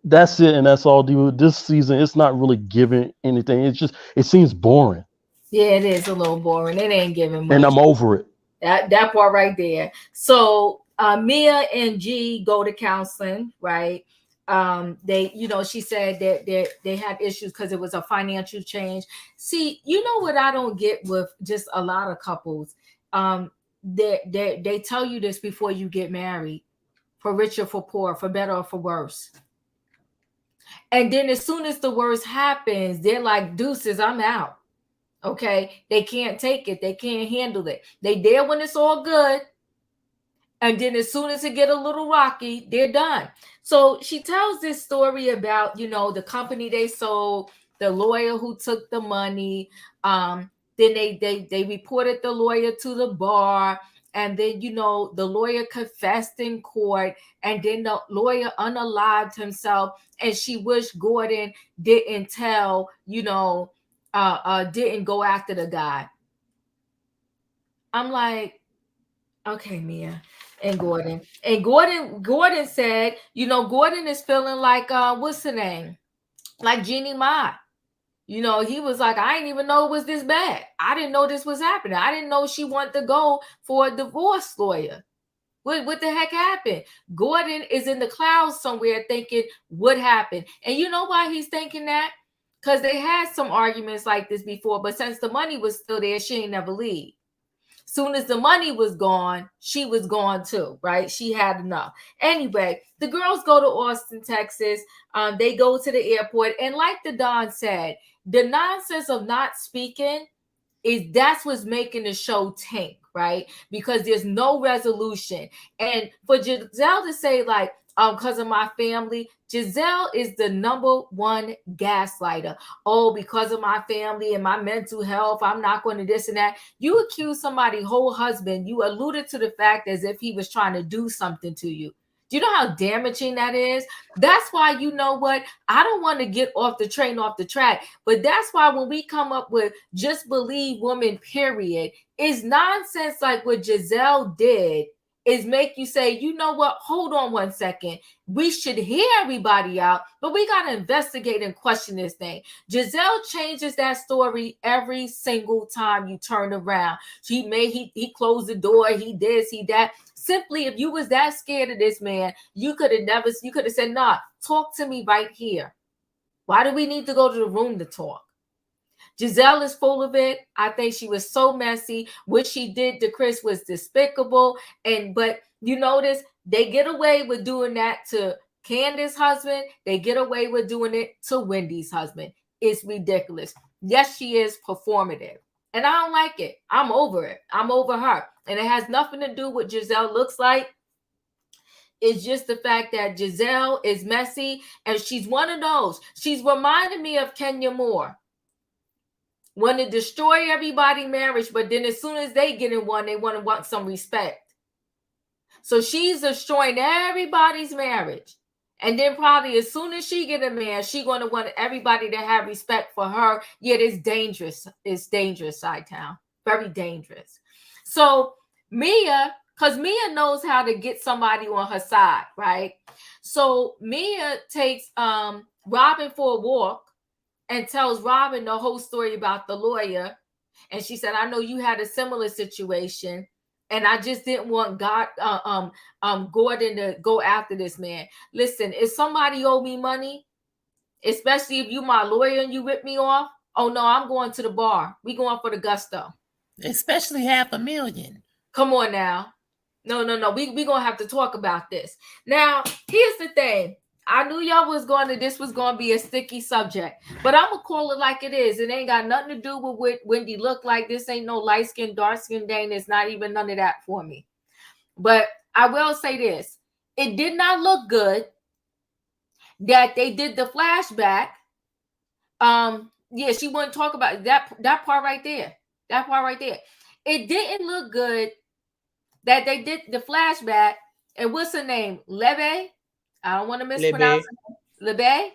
that's it, and that's all. This season, it's not really giving anything. It seems boring. Yeah, it is a little boring. It ain't giving much. And I'm over it. That part right there. So Mia and G go to counseling, right? They, she said that they had issues because it was a financial change. See, you know what I don't get with just a lot of couples, they tell you this before you get married, for richer, for poor, for better or for worse. And then as soon as the worst happens, they're like, deuces, I'm out. Okay, they can't take it, they can't handle it. They there when it's all good, and then as soon as it get a little rocky, they're done. So she tells this story about, the company they sold, the lawyer who took the money. Then they reported the lawyer to the bar. And then, the lawyer confessed in court. And then the lawyer unalived himself. And she wished Gordon didn't tell, didn't go after the guy. I'm like, okay, Mia. And Gordon said, Gordon is feeling like what's the name? Like Jeannie Mai. He was like, I didn't even know it was this bad. I didn't know this was happening. I didn't know she wanted to go for a divorce lawyer. What the heck happened? Gordon is in the clouds somewhere thinking, what happened? And you know why he's thinking that? Because they had some arguments like this before, but since the money was still there, she ain't never leave. Soon as the money was gone, she was gone too, right? She had enough. Anyway, the girls go to Austin, Texas. They go to the airport. And like the Don said, the nonsense of not speaking that's what's making the show tank, right? Because there's no resolution. And for Giselle to say like, because of my family, Giselle is the number one gaslighter. Oh, because of my family and my mental health, I'm not going to this and that. You accuse somebody's whole husband. You alluded to the fact as if he was trying to do something to you. Do you know how damaging that is? That's why, you know what? I don't want to get off the track, but that's why when we come up with just believe women, period, is nonsense like what Giselle did is make you say, you know what? Hold on one second. We should hear everybody out, but we got to investigate and question this thing. Giselle changes that story every single time you turn around. He closed the door. He this, he that. Simply, if you was that scared of this man, you could have said, nah, talk to me right here. Why do we need to go to the room to talk? Giselle is full of it. I think she was so messy. What she did to Chris was despicable. But you notice they get away with doing that to Candace's husband. They get away with doing it to Wendy's husband. It's ridiculous. Yes, she is performative. And I don't like it. I'm over it. I'm over her. And it has nothing to do with Giselle looks like. It's just the fact that Giselle is messy. And she's one of those. She's reminding me of Kenya Moore. Want to destroy everybody's marriage, but then as soon as they get in one, they want some respect. So she's destroying everybody's marriage. And then probably as soon as she get a man, she's going to want everybody to have respect for her. Yet it's dangerous. It's dangerous, Side-Town. Very dangerous. So Mia, because Mia knows how to get somebody on her side, right? So Mia takes Robyn for a walk and tells Robyn the whole story about the lawyer. And she said, I know you had a similar situation. And I just didn't want Gordon to go after this man. Listen, if somebody owe me money, especially if you my lawyer and you rip me off, oh no, I'm going to the bar. We going for the gusto. Especially $500,000. Come on now. No. We gonna have to talk about this. Now, here's the thing. I knew this was going to be a sticky subject, but I'm going to call it like it is. It ain't got nothing to do with what Wendy looked like. This ain't no light skin, dark skin thing. It's not even none of that for me. But I will say this. It did not look good that they did the flashback. Yeah, she wouldn't talk about that part right there. That part right there. It didn't look good that they did the flashback. And what's her name? Lebe? I don't want to mispronounce it. Lebe?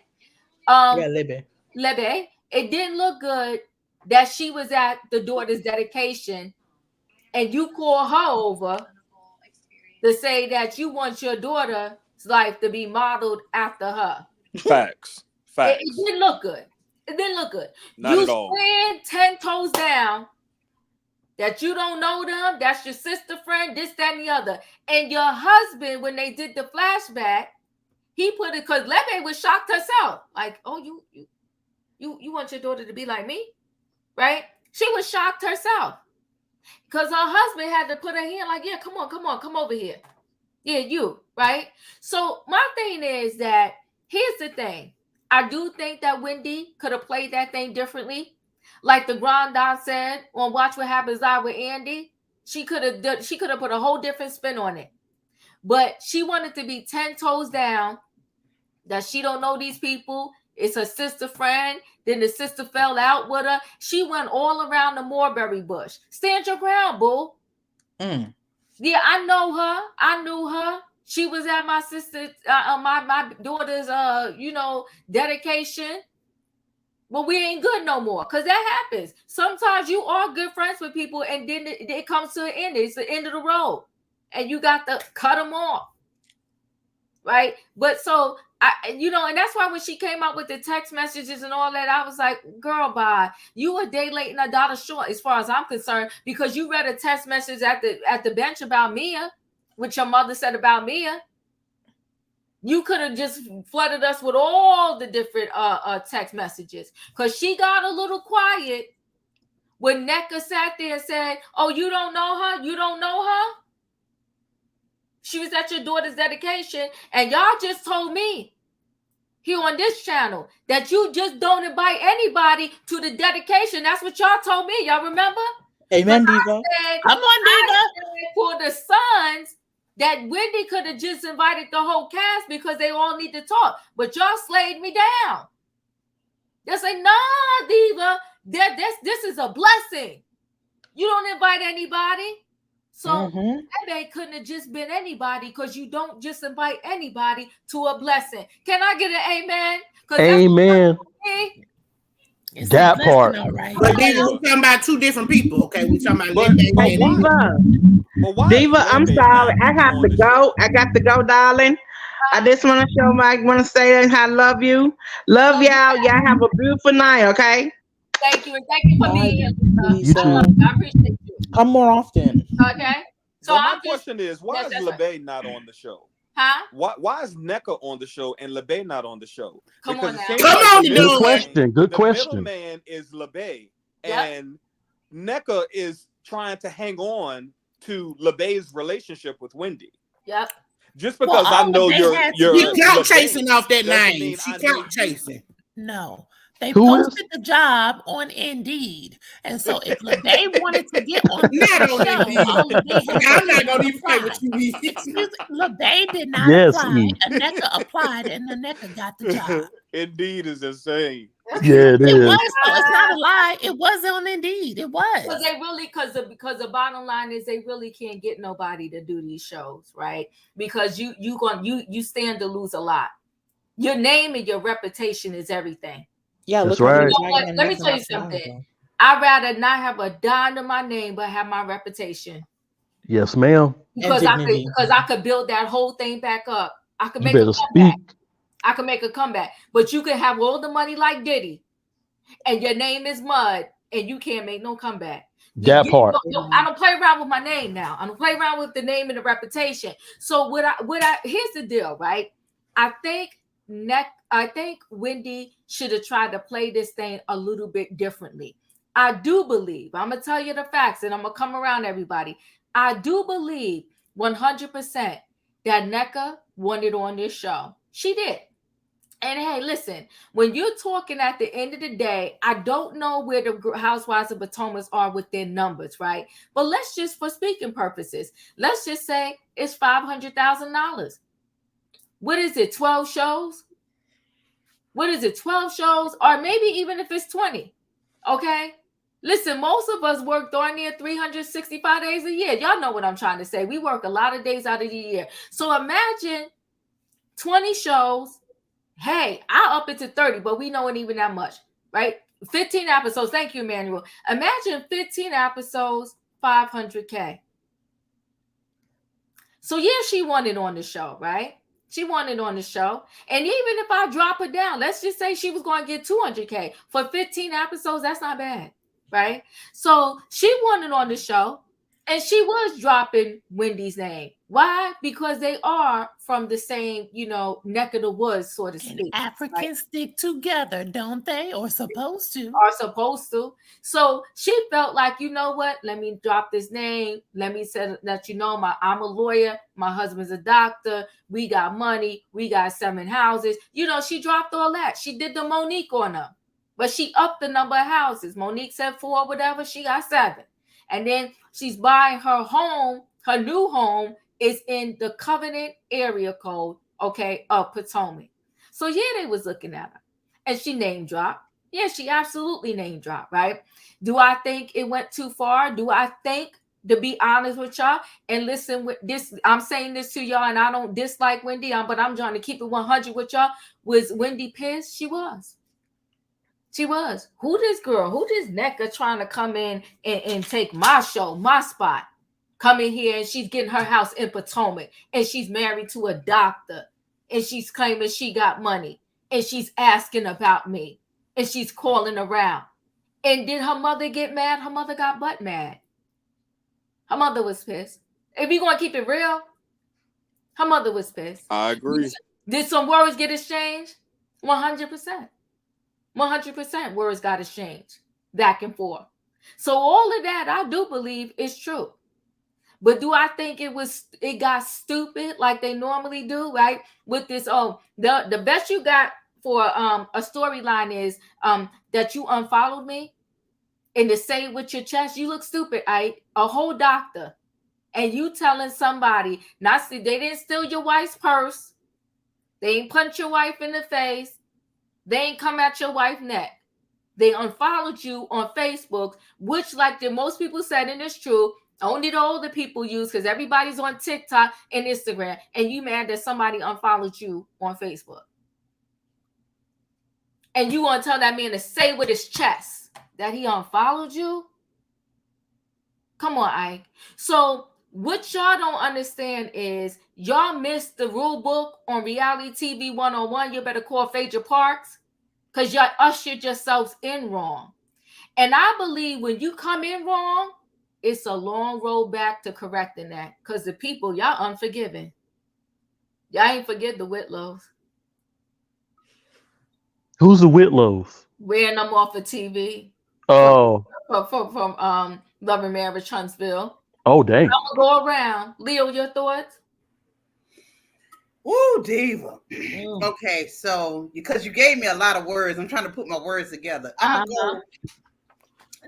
Yeah, Lebe. Lebe. It didn't look good that she was at the daughter's dedication and you call her over to say that you want your daughter's life to be modeled after her. Facts. It didn't look good. It didn't look good. Not you at all. stand 10 toes down that you don't know them, that's your sister friend, this, that, and the other. And your husband, when they did the flashback, he put it because Lebe was shocked herself. Like, oh, you want your daughter to be like me, right? She was shocked herself because her husband had to put her hand like, yeah, come on, come over here. Yeah, you, right? So my thing is that here's the thing. I do think that Wendy could have played that thing differently. Like the Grand Don said on Watch What Happens Live with Andy, she could have put a whole different spin on it. But she wanted to be 10 toes down that she don't know these people. It's her sister friend. Then the sister fell out with her. She went all around the mulberry bush. Stand your ground, boo. Yeah, I know her. I knew her. She was at my sister, my daughter's, dedication. But we ain't good no more because that happens. Sometimes you are good friends with people and then it comes to an end. It's the end of the road. And you got to cut them off. Right? But so, and that's why when she came out with the text messages and all that, I was like, girl, bye. You a day late and a dollar short as far as I'm concerned because you read a text message at the bench about Mia, which your mother said about Mia. You could have just flooded us with all the different text messages because she got a little quiet when Nneka sat there and said, oh, you don't know her? You don't know her? She was at your daughter's dedication and y'all just told me here on this channel that you just don't invite anybody to the dedication. That's what y'all told me. Y'all remember? Amen, Diva. Come on, Diva. For the sons, that Wendy could have just invited the whole cast because they all need to talk. But y'all slayed me down. They say, nah, Diva, this is a blessing. You don't invite anybody. So they couldn't have just been anybody because you don't just invite anybody to a blessing. Can I get an amen? Amen. That part. Right. But Diva, we're talking about two different people. Okay, we're talking about Diva, I'm sorry. I have to go. I got to go, darling. I just want to say I love you. Love y'all. Y'all have a beautiful night, okay? Thank you. And thank you for being here. You too. I appreciate you. Come more often. Okay. So my question is, why is Lebe not on the show? Huh? Why is Nneka on the show and Lebe not on the show? Come on now. Good question. Good question. The middleman is Lebe, and Nneka is trying to hang on to Lebe's relationship with Wendy. Yep. Just because I know you're clout chasing off that name. She clout chasing. No. They posted the job on Indeed. And so if Lebe wanted to get on the show, I'm not going to even fight with you. Lebe did not apply. Nneka applied and Nneka got the job. Indeed is insane. Yeah, it is. It was, so it's not a lie. It was on Indeed. It was. Because they really, because the bottom line is they really can't get nobody to do these shows, right? Because you stand to lose a lot. Your name and your reputation is everything. Yeah, that's right. Let me tell you something. I'd rather not have a dime to my name, but have my reputation. Yes, ma'am. Because I could build that whole thing back up. I could make a comeback. I could make a comeback. But you can have all the money like Diddy, and your name is Mud, and you can't make no comeback. That part. I don't play around with my name now. I don't play around with the name and the reputation. So here's the deal, right? I think Wendy should have tried to play this thing a little bit differently. I do believe, I'm going to tell you the facts and I'm going to come around everybody. I do believe 100% that Nneka wanted on this show. She did. And hey, listen, when you're talking at the end of the day, I don't know where the Housewives of Potomac are with their numbers, right? But let's just, for speaking purposes, let's just say it's $500,000. What is it, 12 shows? What is it, 12 shows? Or maybe even if it's 20, okay? Listen, most of us work darn near 365 days a year. Y'all know what I'm trying to say. We work a lot of days out of the year. So imagine 20 shows. Hey, I'll up it to 30, but we know it even that much, right? 15 episodes. Thank you, Emmanuel. Imagine 15 episodes, $500K. So yeah, she wanted on the show, right? She wanted on the show. And even if I drop her down, let's just say she was going to get $200K for 15 episodes. That's not bad, right? So she wanted on the show. And she was dropping Wendy's name. Why? Because they are from the same, neck of the woods, so to And speak. Africans stick together, don't they? Or supposed to. Are supposed to. So she felt like, you know what? Let me drop this name. Let me say that, I'm a lawyer. My husband's a doctor. We got money. We got 7 houses. She dropped all that. She did the Monique on them. But she upped the number of houses. Monique said 4, whatever. She got 7. And then she's buying her home. Her new home is in the Covenant area code, okay, of Potomac. So yeah, they was looking at her. And she name dropped. Yeah, she absolutely name dropped, right? Do I think it went too far? Do I think, to be honest with y'all, and listen with this, I'm saying this to y'all, and I don't dislike Wendy, but I'm trying to keep it 100 with y'all. Was Wendy pissed? She was. She was. Who this girl? Who this Nneka trying to come in and take my show, my spot? Come in here and she's getting her house in Potomac, and she's married to a doctor, and she's claiming she got money, and she's asking about me, and she's calling around. And did her mother get mad? Her mother got butt mad. Her mother was pissed. If you're going to keep it real, her mother was pissed. I agree. Did some words get exchanged? 100%. 100% words got exchanged back and forth. So all of that, I do believe is true. But do I think it got stupid like they normally do, right? With this, the best you got for a storyline is that you unfollowed me, and to say it with your chest, you look stupid, a whole doctor, and you telling somebody, they didn't steal your wife's purse, they ain't punch your wife in the face, they ain't come at your wife's neck. They unfollowed you on Facebook, which, like the most people said, and it's true, only the older people use, because everybody's on TikTok and Instagram, and you mad that somebody unfollowed you on Facebook. And you want to tell that man to say with his chest that he unfollowed you? Come on, Ike. So what y'all don't understand is y'all missed the rule book on Reality TV 101. You better call Phaedra Parks, because y'all ushered yourselves in wrong. And I believe when you come in wrong, it's a long road back to correcting that, because the people, y'all unforgiving. Y'all ain't forget the Whitlows. Who's the Whitlows? Wearing them off of TV. Oh. From Love and Marriage Huntsville. Oh, dang. I'm going to go around. Leo, your thoughts? Ooh, diva. Okay, so because you gave me a lot of words, I'm trying to put my words together. I'm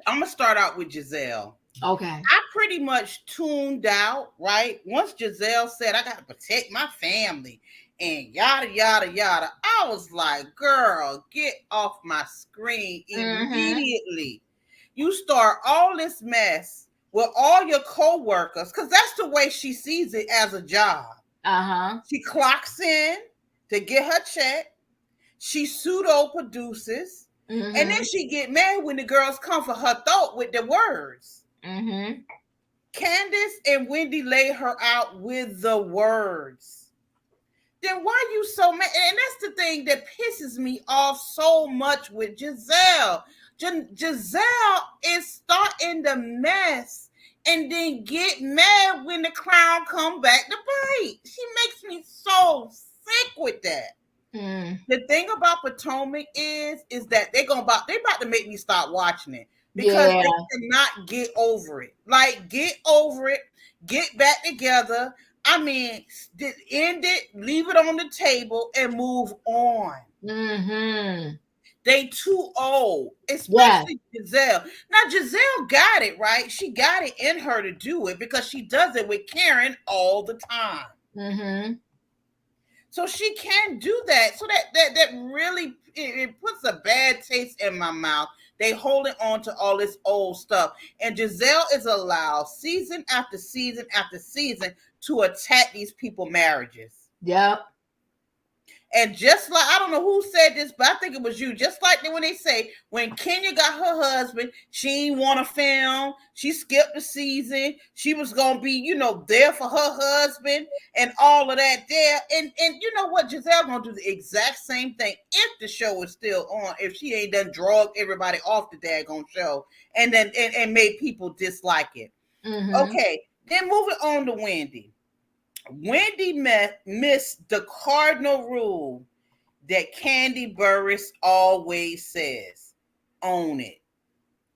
gonna start out with Giselle. Okay. I pretty much tuned out, right? Once Giselle said, I gotta protect my family and yada yada yada, I was like, girl, get off my screen immediately. You start all this mess with all your co-workers, because that's the way she sees it, as a job. She clocks in to get her check. She pseudo produces, and then she get mad when the girls come for her throat with the words. Candace and Wendy lay her out with the words. Then why you so mad? And that's the thing that pisses me off so much with Giselle. Giselle is starting the mess and then get mad when the crown come back to bite. She makes me so sick with that. The thing about Potomac is that they about to make me stop watching it, because they cannot get over it. Like, get over it, get back together. I mean, end it, leave it on the table, and move on. They too old, especially Giselle. Now, Giselle got it, right? She got it in her to do it, because she does it with Karen all the time. So she can do that. So that really, it puts a bad taste in my mouth. They holding on to all this old stuff. And Giselle is allowed season after season after season to attack these people's marriages. And just like, I don't know who said this, but I think it was you. Just like when they say, when Kenya got her husband, she didn't want to film. She skipped the season. She was going to be, there for her husband and all of that there. And you know what? Giselle going to do the exact same thing if the show is still on, if she ain't done drug everybody off the daggone show and then and made people dislike it. Okay, then moving on to Wendy. Wendy missed the cardinal rule that Candy Burris always says: own it.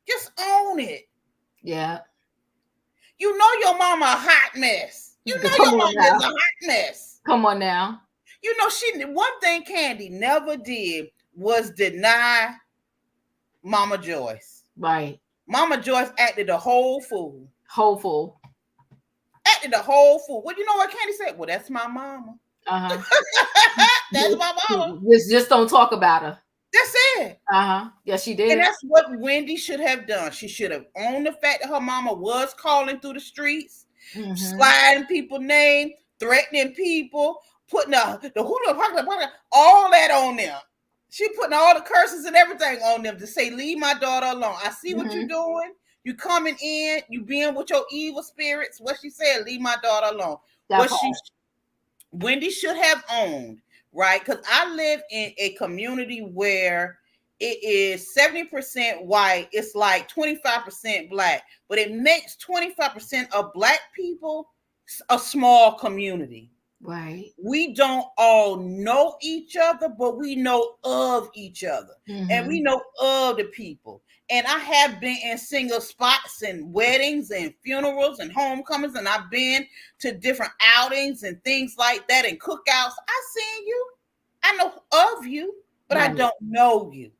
Just own it. Yeah. You know your mama a hot mess. You know your mama is a hot mess. Come on now. You know, one thing Candy never did was deny Mama Joyce. Right. Mama Joyce acted a whole fool. Whole fool. Acted a whole fool. Well, you know what Candy said? Well, that's my mama. That's my mama. Just don't talk about her. That's it. Yes, she did. And that's what Wendy should have done. She should have owned the fact that her mama was calling through the streets, sliding people's names, threatening people, putting all that on them. She putting all the curses and everything on them to say, leave my daughter alone. I see what you're doing. You coming in, you being with your evil spirits. What she said, leave my daughter alone. Wendy should have owned, right? Because I live in a community where it is 70% white. It's like 25% black, but it makes 25% of black people a small community. Right. We don't all know each other, but we know of each other, and we know of the people. And I have been in single spots and weddings and funerals and homecomings, and I've been to different outings and things like that and cookouts. I seen you. I know of you, but I don't know you.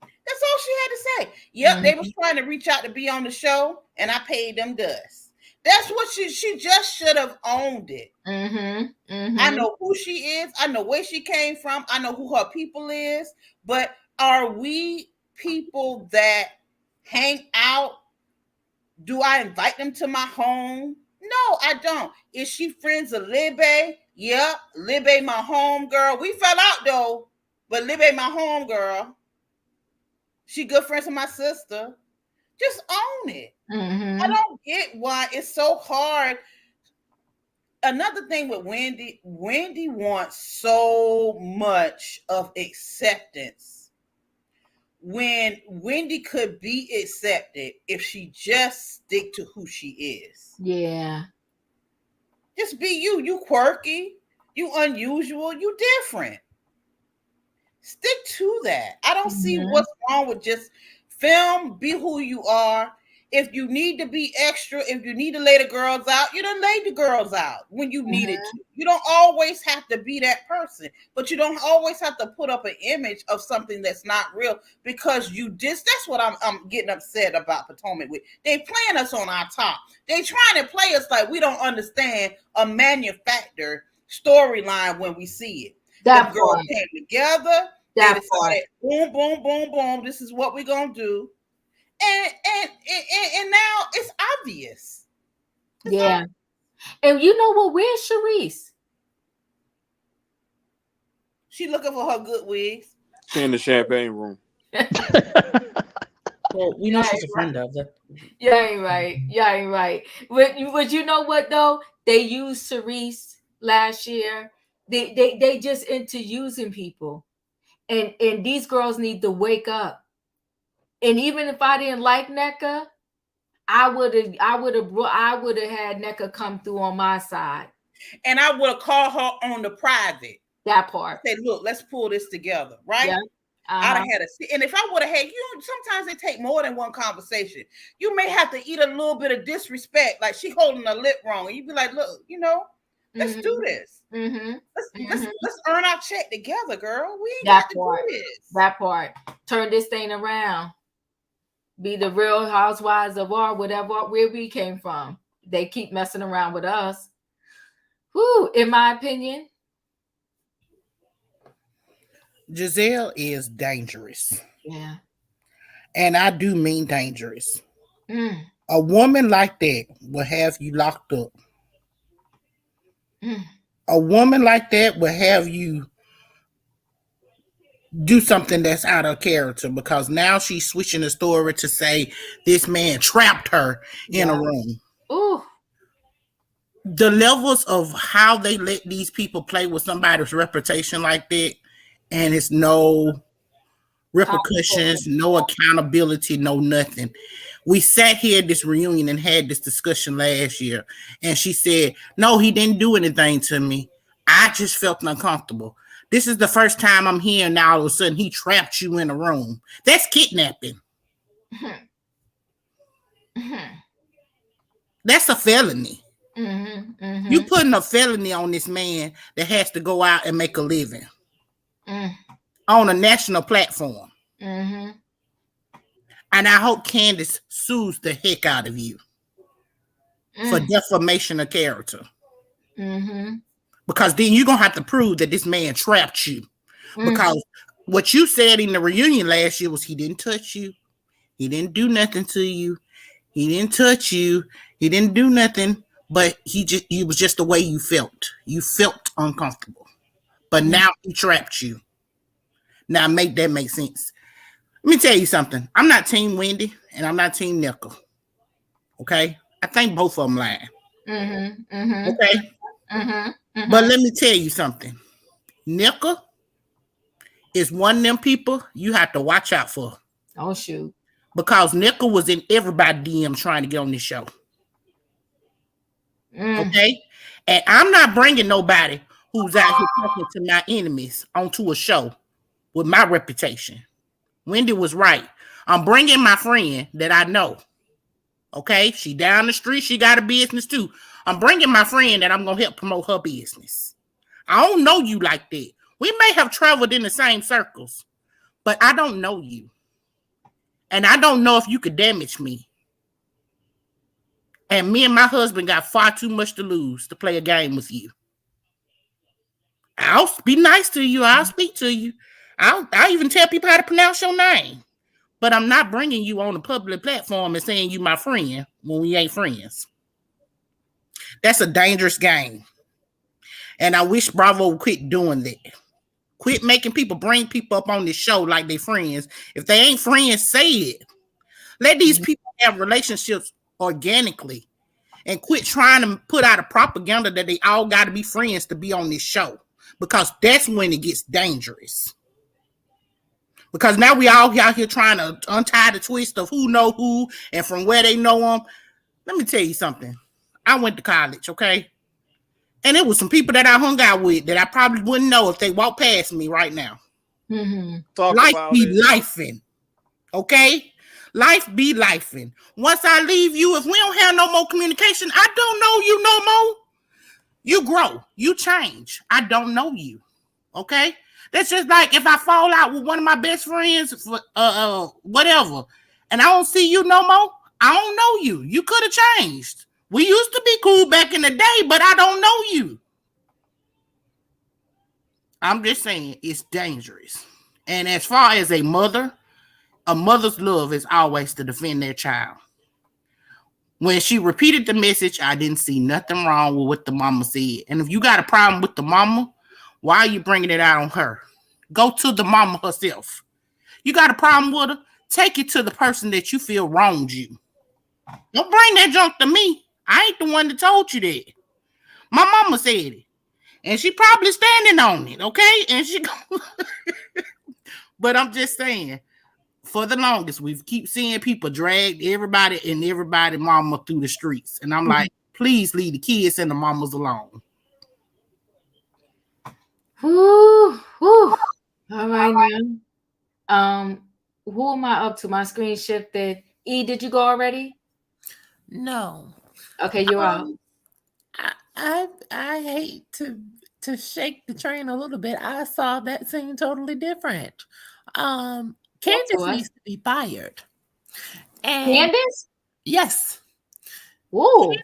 That's all she had to say. Yep, they was trying to reach out to be on the show, and I paid them dust. That's what she just should have owned it. I know who she is. I know where she came from. I know who her people is. But are we people that hang out? Do I invite them to my home? No, I don't. Is she friends of Lebe? Yep, Lebe, my home girl. We fell out though, but Lebe, my home girl. She good friends with my sister. Just own it. I don't get why it's so hard. Another thing with Wendy wants so much of acceptance. When Wendy could be accepted if she just stick to who she is. Yeah. Just be you. You quirky. You unusual. You different. Stick to that. I don't see what's wrong with just film, be who you are. If you need to be extra, if you need to lay the girls out, you done lay the girls out when you needed to. You don't always have to be that person, but you don't always have to put up an image of something that's not real because that's what I'm getting upset about Potomac with. They playing us on our top. They trying to play us like we don't understand a manufactured storyline when we see it. The girls came together. They decided, boom, boom, boom, boom. This is what we're gonna do. And now it's obvious. Yeah. And you know what? Where's Sharice? She looking for her good wigs. She in the champagne room. Well, we know she's a friend of that. Yeah, ain't right. Yeah, ain't right. But you know what though? They used Sharice last year. They just into using people. And these girls need to wake up. And even if I didn't like Nneka, I would have had Nneka come through on my side. And I would have called her on the private. That part. Say, look, let's pull this together, right? Yeah. I'd have had and if I would have had sometimes they take more than one conversation. You may have to eat a little bit of disrespect, like she holding her lip wrong, and you'd be like, look, let's do this. Let's earn our check together, girl. We ain't got to do this. That part. Turn this thing around. Be the real housewives of where we came from. They keep messing around with us. Whew, in my opinion. Giselle is dangerous. Yeah. And I do mean dangerous. A woman like that will have you locked up. A woman like that will have you do something that's out of character because now she's switching the story to say this man trapped her in a room. Ooh. The levels of how they let these people play with somebody's reputation like that, and it's no repercussions, no accountability, no nothing. We sat here at this reunion and had this discussion last year, and she said, no, he didn't do anything to me. I just felt uncomfortable. This is the first time I'm hearing now all of a sudden he trapped you in a room. That's kidnapping. That's a felony. You putting a felony on this man that has to go out and make a living on a national platform. And I hope Candace sues the heck out of you for defamation of character. Because then you're going to have to prove that this man trapped you. Because what you said in the reunion last year was he didn't touch you. He didn't do nothing to you. He didn't touch you. He didn't do nothing. But it was just the way you felt. You felt uncomfortable. But now he trapped you. Now make that make sense. Let me tell you something. I'm not Team Wendy and I'm not Team Nneka. Okay? I think both of them lying. Okay? But let me tell you something. Nneka is one of them people you have to watch out for. Oh, shoot. Because Nneka was in everybody's DM trying to get on this show. Okay? And I'm not bringing nobody who's out here talking to my enemies onto a show with my reputation. Wendy was right. I'm bringing my friend that I know. Okay? She down the street. She got a business too. I'm bringing my friend that I'm going to help promote her business. I don't know you like that. We may have traveled in the same circles, but I don't know you. And I don't know if you could damage me. And me and my husband got far too much to lose to play a game with you. I'll be nice to you. I'll speak to you. I'll even tell people how to pronounce your name. But I'm not bringing you on a public platform and saying you my friend when we ain't friends. That's a dangerous game. And I wish Bravo would quit doing that. Quit making people bring people up on this show like they friends. If they ain't friends, say it. Let these people have relationships organically and quit trying to put out a propaganda that they all got to be friends to be on this show, because that's when it gets dangerous. Because now we all out here trying to untie the twist of who know who and from where they know them. Let me tell you something. I went to college, okay? And it was some people that I hung out with that I probably wouldn't know if they walked past me right now. Life be lifing, okay? Life be lifing. Once I leave you, if we don't have no more communication, I don't know you no more. You grow, you change. I don't know you, okay? That's just like if I fall out with one of my best friends, for whatever, and I don't see you no more, I don't know you. You could have changed. We used to be cool back in the day, but I don't know you. I'm just saying it's dangerous. And as far as a mother's love is always to defend their child. When she repeated the message, I didn't see nothing wrong with what the mama said. And if you got a problem with the mama, why are you bringing it out on her? Go to the mama herself. You got a problem with her? Take it to the person that you feel wronged you. Don't bring that junk to me. I ain't the one that told you that. My mama said it. And she probably standing on it, okay? And she But I'm just saying, for the longest, we keep seeing people drag everybody and everybody mama through the streets. And I'm like, please leave the kids and the mamas alone. Woo. All right now. Who am I up to? My screen shifted. E, did you go already? No. Okay, you're out. I hate to shake the train a little bit. I saw that scene totally different. Candace needs to be fired. And Candace? Yes. Ooh.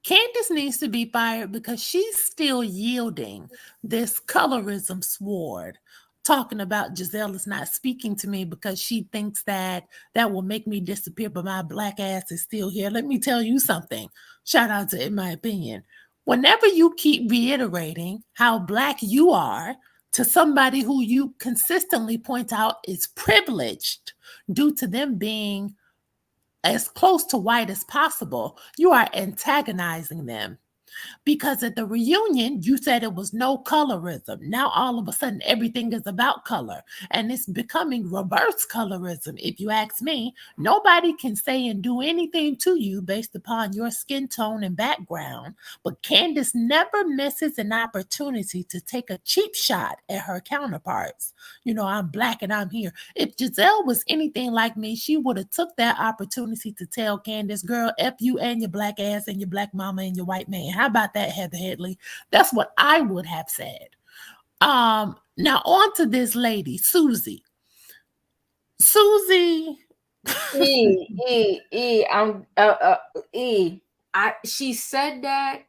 Candace needs to be fired because she's still yielding this colorism sword, talking about Giselle is not speaking to me because she thinks that will make me disappear, but my black ass is still here. Let me tell you something. Shout out to In My Opinion. Whenever you keep reiterating how black you are to somebody who you consistently point out is privileged due to them being as close to white as possible, you are antagonizing them. Because at the reunion, you said it was no colorism. Now, all of a sudden, everything is about color. And it's becoming reverse colorism. If you ask me, nobody can say and do anything to you based upon your skin tone and background. But Candace never misses an opportunity to take a cheap shot at her counterparts. You know, I'm black and I'm here. If Giselle was anything like me, she would have took that opportunity to tell Candace, girl, F you and your black ass and your black mama and your white man. How about that, Heather Headley? That's what I would have said. Now on to this lady, Susie. Susie. She said that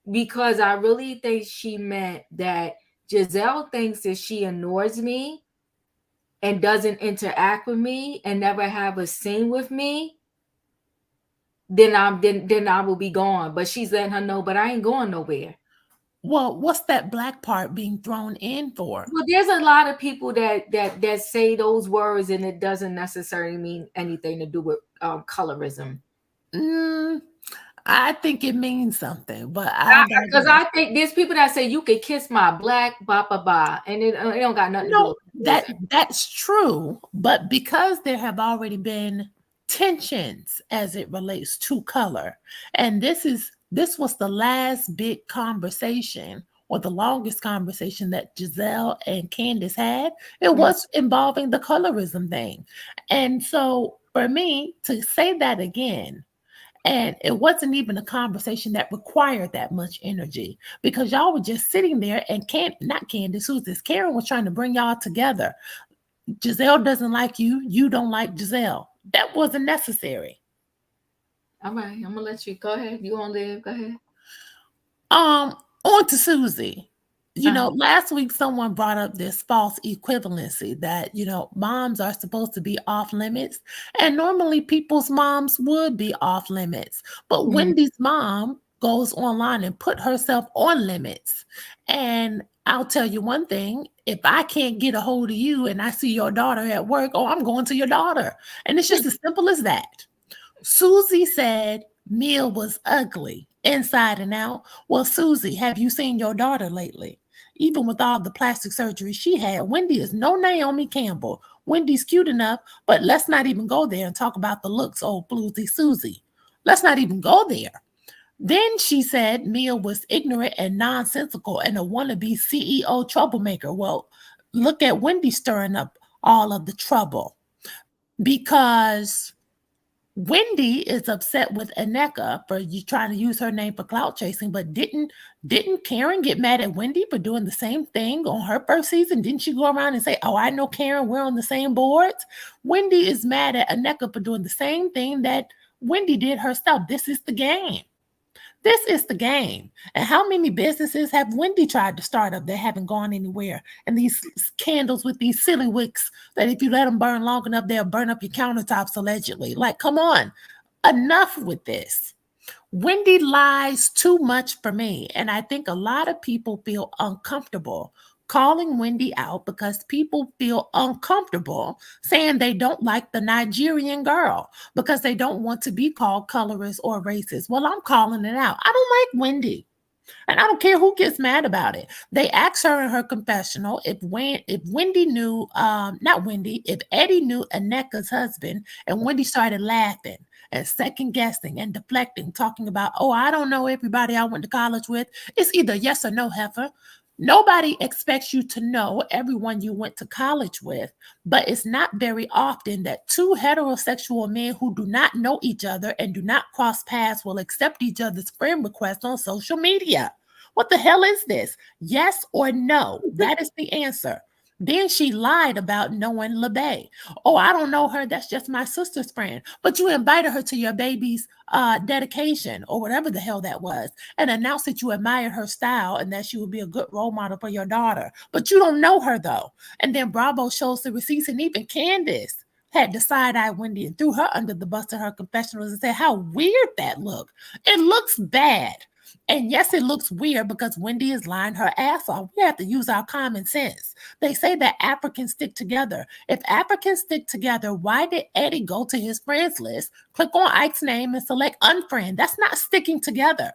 because I really think she meant that Giselle thinks that she annoys me and doesn't interact with me and never have a scene with me. Then I will be gone. But she's letting her know, but I ain't going nowhere. Well, what's that black part being thrown in for? Well, there's a lot of people that say those words and it doesn't necessarily mean anything to do with colorism. I think it means something, but because I think there's people that say you could kiss my black ba, and it don't got nothing to do with that's true. But because there have already been tensions as it relates to color, and this was the last big conversation or the longest conversation that Giselle and Candace had. It was involving the colorism thing. And so for me to say that again, and it wasn't even a conversation that required that much energy because y'all were just sitting there and not Candace, who's this? Karen was trying to bring y'all together. Giselle doesn't like you. You don't like Giselle. That wasn't necessary. All right, I'm gonna let you go ahead. You want to live? Go ahead. On to Susie. You know, last week someone brought up this false equivalency that, you know, moms are supposed to be off limits. And normally people's moms would be off limits. But Wendy's mom goes online and put herself on limits. And I'll tell you one thing, if I can't get a hold of you and I see your daughter at work, I'm going to your daughter. And it's just as simple as that. Susie said Mia was ugly inside and out. Well, Susie, have you seen your daughter lately? Even with all the plastic surgery she had, Wendy is no Naomi Campbell. Wendy's cute enough, but let's not even go there and talk about the looks, old bluesy Susie. Let's not even go there. Then she said Mia was ignorant and nonsensical and a wannabe CEO troublemaker. Well, look at Wendy stirring up all of the trouble because Wendy is upset with Nneka for you trying to use her name for clout chasing, but didn't Karen get mad at Wendy for doing the same thing on her first season? Didn't she go around and say, I know Karen, we're on the same boards? Wendy is mad at Nneka for doing the same thing that Wendy did herself. This is the game. This is the game. And how many businesses have Wendy tried to start up that haven't gone anywhere? And these candles with these silly wicks that if you let them burn long enough, they'll burn up your countertops allegedly. Like, come on. Enough with this. Wendy lies too much for me. And I think a lot of people feel uncomfortable calling Wendy out because people feel uncomfortable saying they don't like the Nigerian girl because they don't want to be called colorist or racist. Well, I'm calling it out. I don't like Wendy. And I don't care who gets mad about it. They asked her in her confessional if Wendy knew, if Eddie knew Nneka's husband, and Wendy started laughing and second guessing and deflecting, talking about, I don't know everybody I went to college with. It's either yes or no, heifer. Nobody expects you to know everyone you went to college with, but it's not very often that two heterosexual men who do not know each other and do not cross paths will accept each other's friend requests on social media. What the hell is this? Yes or no? That is the answer. Then she lied about knowing Lebe. I don't know her. That's just my sister's friend. But you invited her to your baby's dedication or whatever the hell that was and announced that you admired her style and that she would be a good role model for your daughter. But you don't know her, though. And then Bravo shows the receipts, and even Candace had to side-eye Wendy and threw her under the bus in her confessionals and said how weird that looked. It looks bad. And yes, it looks weird because Wendy is lying her ass off. We have to use our common sense. They say that Africans stick together. If Africans stick together, why did Eddie go to his friends list, click on Ike's name and select unfriend? That's not sticking together.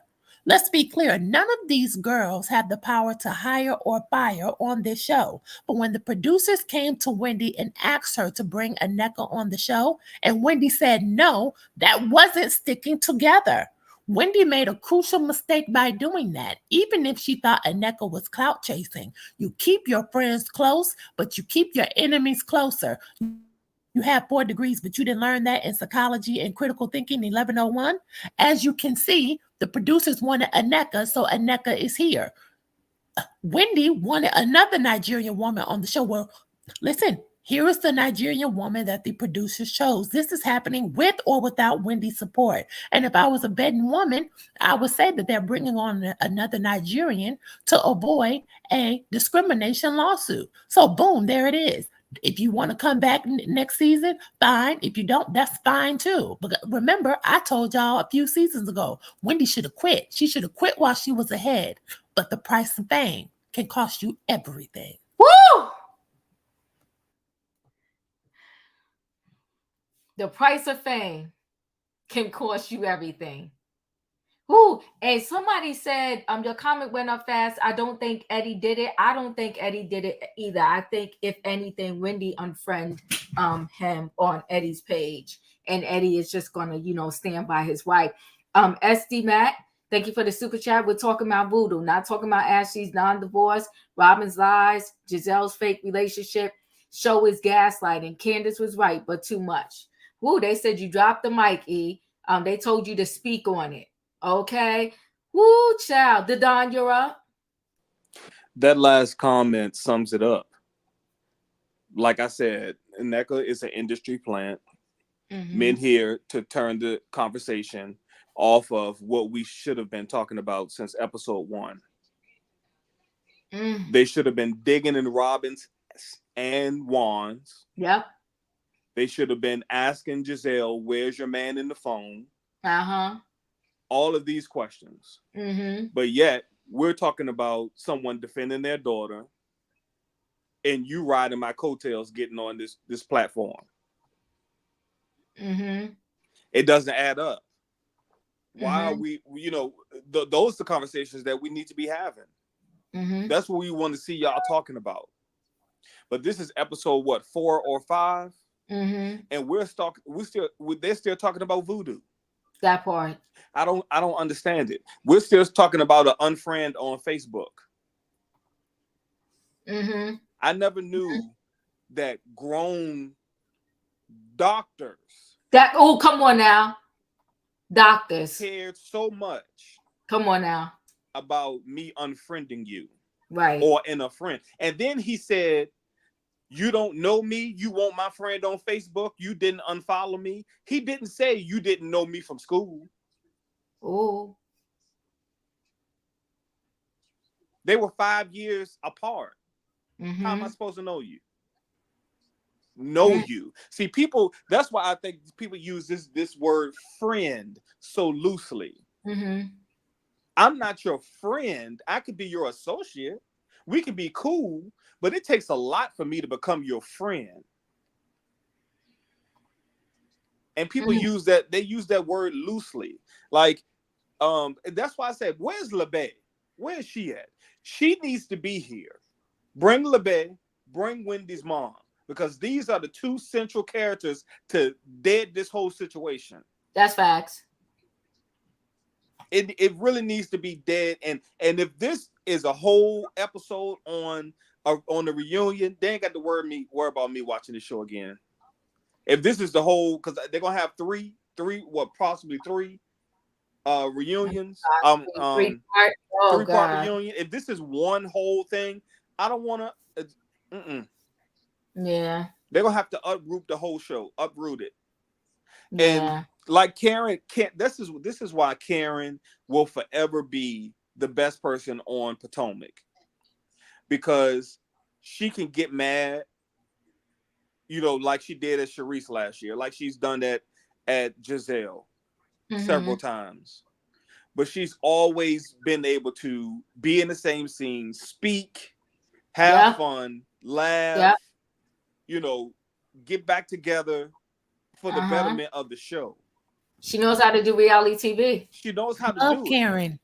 Let's be clear, none of these girls have the power to hire or fire on this show. But when the producers came to Wendy and asked her to bring Nneka on the show, and Wendy said no, that wasn't sticking together. Wendy made a crucial mistake by doing that, even if she thought Nneka was clout chasing. You keep your friends close, but you keep your enemies closer. You have 4 degrees, but you didn't learn that in psychology and critical thinking 1101. As you can see, the producers wanted Nneka, so Nneka is here. Wendy wanted another Nigerian woman on the show. Well, listen, here is the Nigerian woman that the producers chose. This is happening with or without Wendy's support. And if I was a betting woman, I would say that they're bringing on another Nigerian to avoid a discrimination lawsuit. So boom, there it is. If you want to come back next season, fine. If you don't, that's fine too. But remember, I told y'all a few seasons ago, Wendy should have quit. She should have quit while she was ahead. But the price of fame can cost you everything. Woo! The price of fame can cost you everything. Ooh, and somebody said, your comment went up fast. I don't think Eddie did it. I don't think Eddie did it either. I think, if anything, Wendy unfriended him on Eddie's page. And Eddie is just going to, stand by his wife. SD Mac, thank you for the super chat. We're talking about voodoo, not talking about Ashley's non-divorce, Robyn's lies, Giselle's fake relationship. Show is gaslighting. Candace was right, but too much. Ooh, they said you dropped the mic, E. They told you to speak on it. Okay. Woo, child. Don, you're up. That last comment sums it up. Like I said, Nneka is an industry plant. Mm-hmm. Men here to turn the conversation off of what we should have been talking about since episode 1. They should have been digging in Robyn's and Juan's. Yep. They should have been asking Giselle, where's your man in the phone? Uh-huh. All of these questions. Mm-hmm. But yet, we're talking about someone defending their daughter and you riding my coattails getting on this platform. Mm-hmm. It doesn't add up. Why are we, those are the conversations that we need to be having. Mm-hmm. That's what we want to see y'all talking about. But this is episode, 4 or 5? Mm-hmm. And they're still talking about voodoo. That part. I don't understand it. We're still talking about an unfriend on Facebook. Mm-hmm. I never knew that grown doctors come on now. Doctors cared so much. Come on now. About me unfriending you. Right. Or in a friend. And then he said, you don't know me. You want my friend on Facebook. You didn't unfollow me. He didn't say you didn't know me from school. Oh. They were 5 years apart. Mm-hmm. How am I supposed to know you? You. See, people, that's why I think people use this word friend so loosely. Mm-hmm. I'm not your friend. I could be your associate. We can be cool, but it takes a lot for me to become your friend. And people use that word loosely. Like, that's why I said, where's Lebe? Where is she at? She needs to be here. Bring Lebe, bring Wendy's mom, because these are the two central characters to dead this whole situation. That's facts. It really needs to be dead. And if this is a whole episode on the reunion, they ain't got to worry about me watching the show again. If this is the whole, because they're gonna have possibly three reunions. Three-part reunion. If this is one whole thing, I don't want to. Yeah. They're gonna have to uproot the whole show, uproot it. Yeah. And like Karen, this is why Karen will forever be the best person on Potomac, because she can get mad, like she did at Sharice last year, like she's done that at Giselle several times. But she's always been able to be in the same scene, speak, have fun, laugh, get back together for the betterment of the show. She knows how to do reality TV. She knows how to do Karen. it.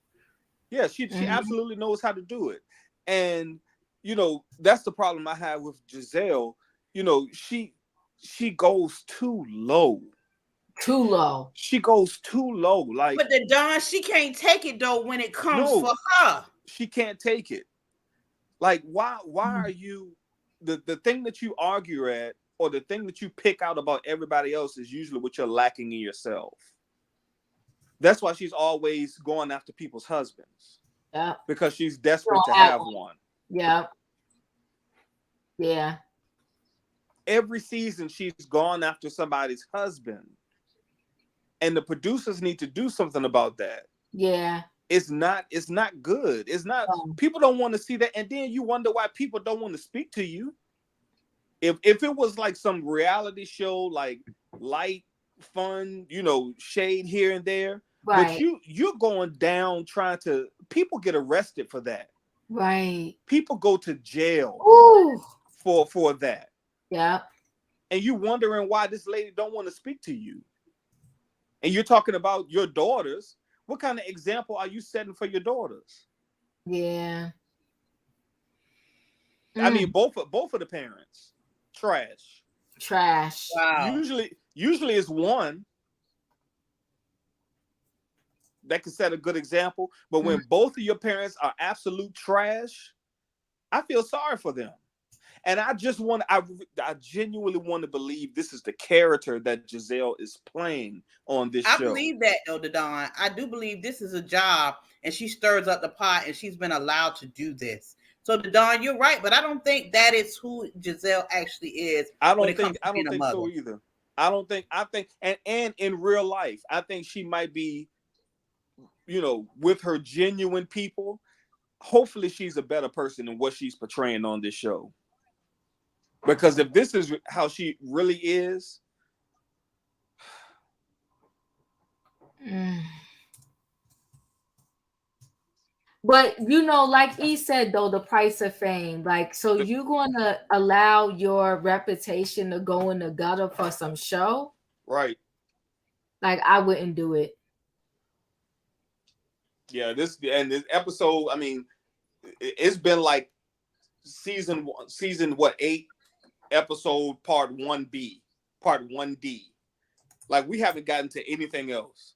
Yeah, she absolutely knows how to do it. And that's the problem I have with Giselle. She goes too low. Too low. She goes too low. Like, but the Dawn, she can't take it though when it comes for her. She can't take it. Like, why are you the thing that you argue at, or the thing that you pick out about everybody else is usually what you're lacking in yourself. That's why she's always going after people's husbands. Yeah. Because she's desperate to have one. Yeah. Yeah. Every season she's gone after somebody's husband. And the producers need to do something about that. Yeah. It's not good. It's not, people don't want to see that. And then you wonder why people don't want to speak to you. If it was like some reality show, like light, fun, shade here and there. Right. But you're going down trying to, people get arrested for that. Right. People go to jail for that. Yeah. And you wondering why this lady don't want to speak to you. And you're talking about your daughters. What kind of example are you setting for your daughters? Yeah. I mean, both of the parents. Trash. Wow. Usually it's one that can set a good example. But when both of your parents are absolute trash, I feel sorry for them. And I genuinely want to believe this is the character that Giselle is playing on this show. I believe that, Elder Dawn. I do believe this is a job, and she stirs up the pot, and she's been allowed to do this. So, Dawn, you're right, but I don't think that is who Giselle actually is. I don't think so either. I think, and in real life, I think she might be, with her genuine people. Hopefully, she's a better person than what she's portraying on this show. Because if this is how she really is, but like he said though, the price of fame. Like, so you're gonna allow your reputation to go in the gutter for some show? Right. Like, I wouldn't do it. Yeah, this episode, I mean, it's been like season 8, episode part 1B, part 1D. Like, we haven't gotten to anything else.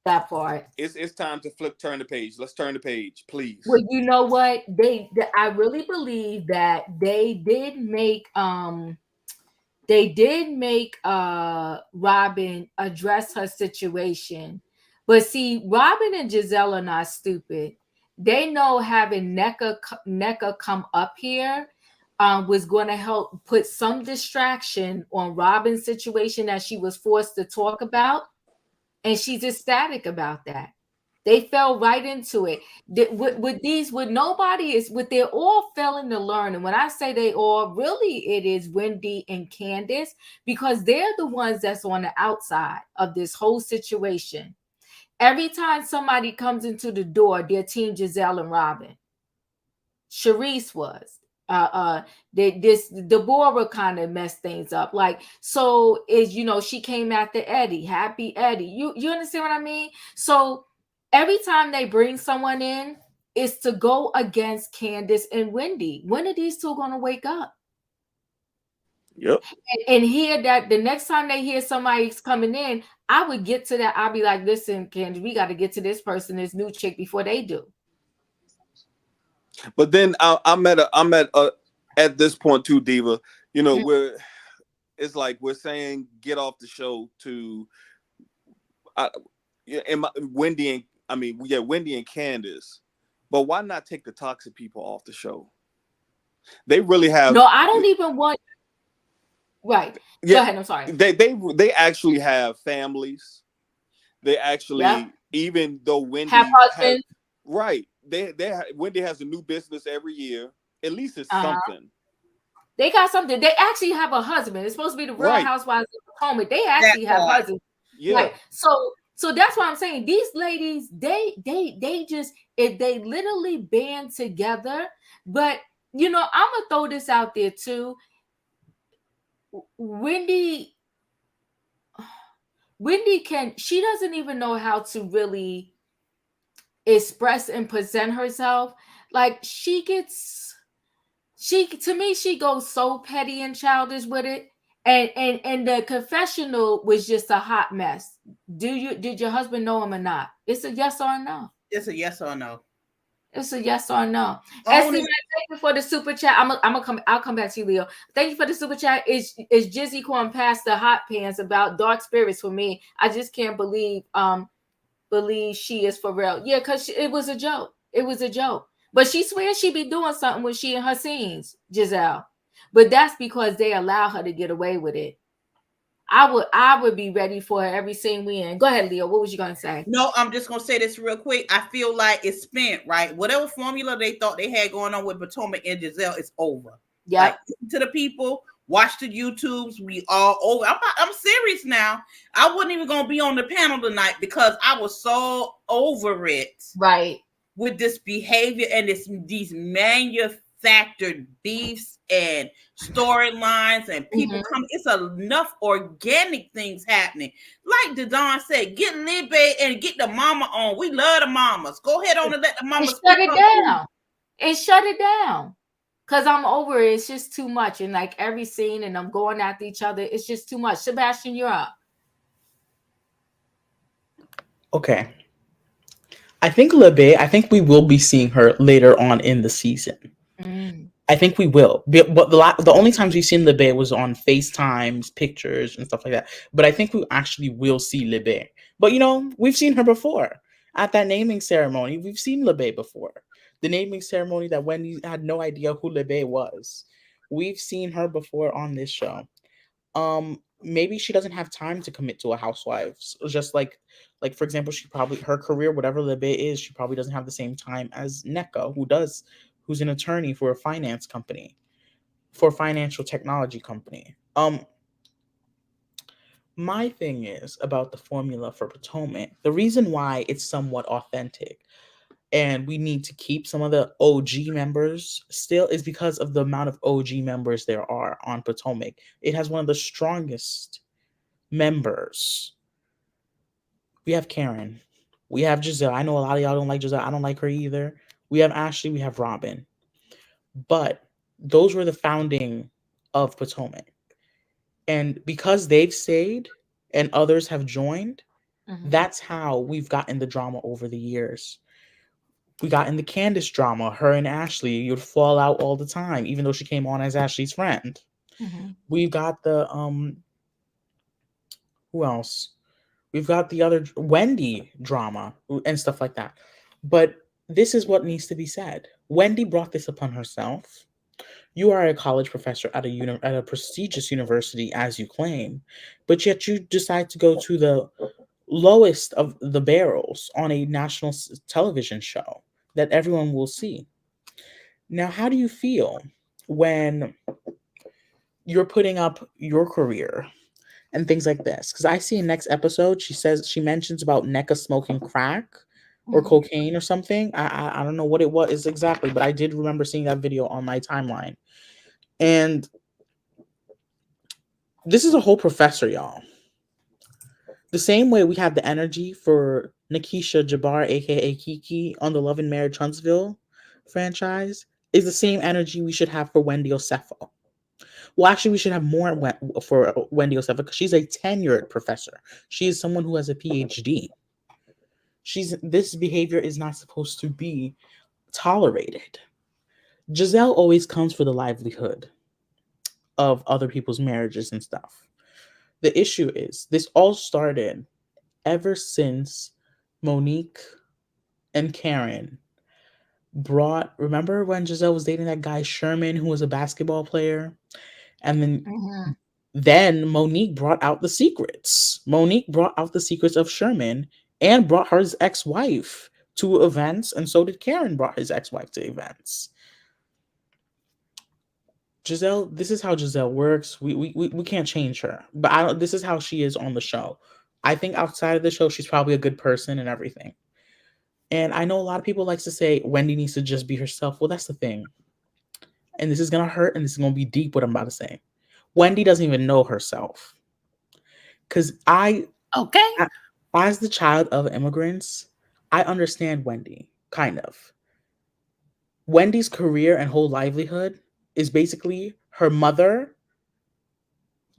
That part. It's time to turn the page. Let's turn the page, please. Well, you know what? I really believe that they did make Robyn address her situation. But see, Robyn and Giselle are not stupid. They know having Nneka come up here was going to help put some distraction on Robyn's situation that she was forced to talk about. And she's ecstatic about that. They fell right into it. They're all failing to learn. And when I say they all, really it is Wendy and Candace, because they're the ones that's on the outside of this whole situation. Every time somebody comes into the door, they're Team Giselle and Robyn. Sharice was. Deborah kind of messed things up. Like, so is, she came after Eddie, happy Eddie. You understand what I mean? So every time they bring someone in, it's to go against Candace and Wendy. When are these two going to wake up? Yep. And hear that the next time they hear somebody's coming in, I would get to that. I'll be like, listen, Candace, we got to get to this person, this new chick, before they do. But then I'm at this point too, Diva. It's like we're saying get off the show to Wendy and Candace. But why not take the toxic people off the show? They really have. No, I don't even want. Right. Yeah, go ahead. I'm sorry. They actually have families. They actually, even though Wendy have husbands. Right. Wendy has a new business every year. At least it's something. They got something. They actually have a husband. It's supposed to be the Real Housewives of Potomac. They actually have husbands. Yeah. Right. So that's why I'm saying these ladies, they just, if they literally band together. But I'm gonna throw this out there too. Wendy she doesn't even know how to really express and present herself, like to me, she goes so petty and childish with it. And the confessional was just a hot mess. Did your husband know him or not? It's a yes or no. It's a yes or no. It's a yes or no. Only- Thank you for the super chat. I'll come back to you, Leo. Thank you for the super chat. Is Jizzy going past the hot pants about dark spirits for me? I just can't believe she is for real. Yeah, because it was a joke. It was a joke. But she swears she be doing something when she in her scenes, Giselle. But that's because they allow her to get away with it. I would be ready for her every scene we in. Go ahead, Leo. What was you gonna say? No, I'm just gonna say this real quick. I feel like it's spent, right? Whatever formula they thought they had going on with Potomac and Giselle is over. Yeah. Like, to the people, watch the YouTubes. We all over. I'm serious now. I wasn't even gonna be on the panel tonight because I was so over it. Right. With this behavior and these manufactured beefs and storylines and people come. It's enough organic things happening. Like Don said, get Lebe and get the mama on. We love the mamas. Go ahead on and let the mamas shut it down. And shut it down. Cause I'm over it. It's just too much. And like every scene and I'm going after each other. It's just too much. Sebastian, you're up. Okay. I think we will be seeing her later on in the season. I think we will. But the only times we've seen Lebe was on FaceTimes, pictures, and stuff like that. But I think we actually will see Lebe. But, we've seen her before. At that naming ceremony, we've seen Lebe before. The naming ceremony that Wendy had no idea who Lebe was. We've seen her before on this show. Maybe she doesn't have time to commit to a Housewives. Just like for example, her career, whatever Lebe is, she probably doesn't have the same time as Nneka, who's an attorney for a finance company, for a financial technology company. My thing is about the formula for Potomac. The reason why it's somewhat authentic and we need to keep some of the OG members still is because of the amount of OG members there are on Potomac. It has one of the strongest members. We have Karen. We have Giselle. I know a lot of y'all don't like Giselle. I don't like her either. We have Ashley. We have Robyn. But those were the founding of Potomac. And because they've stayed and others have joined, that's how we've gotten the drama over the years. We got in the Candace drama, her and Ashley, you'd fall out all the time, even though she came on as Ashley's friend. We've got the who else? We've got the other Wendy drama and stuff like that. But this is what needs to be said. Wendy brought this upon herself. You are a college professor at a prestigious university, as you claim, but yet you decide to go to the lowest of the barrels on a national television show that everyone will see. Now, how do you feel when you're putting up your career and things like this? Because I see in next episode, she mentions about Nneka smoking crack or cocaine or something. I don't know what it was exactly, but I did remember seeing that video on my timeline. And this is a whole professor, y'all. The same way we have the energy for Nikisha Jabbar, aka Kiki, on the Love and Marriage Huntsville franchise is the same energy we should have for Wendy Osefo. Well, actually, we should have more for Wendy Osefo because she's a tenured professor. She is someone who has a PhD. This behavior is not supposed to be tolerated. Giselle always comes for the livelihood of other people's marriages and stuff. The issue is this all started ever since Monique and Karen remember when Giselle was dating that guy Sherman, who was a basketball player? And then Monique brought out the secrets. Monique brought out the secrets of Sherman and brought her ex-wife to events, and so did Karen brought his ex-wife to events. Giselle, this is how Giselle works. We can't change her, but this is how she is on the show. I think outside of the show, she's probably a good person and everything. And I know a lot of people likes to say Wendy needs to just be herself. Well, that's the thing. And this is going to hurt, and this is going to be deep what I'm about to say. Wendy doesn't even know herself. Because as the child of immigrants, I understand Wendy, kind of. Wendy's career and whole livelihood is basically her mother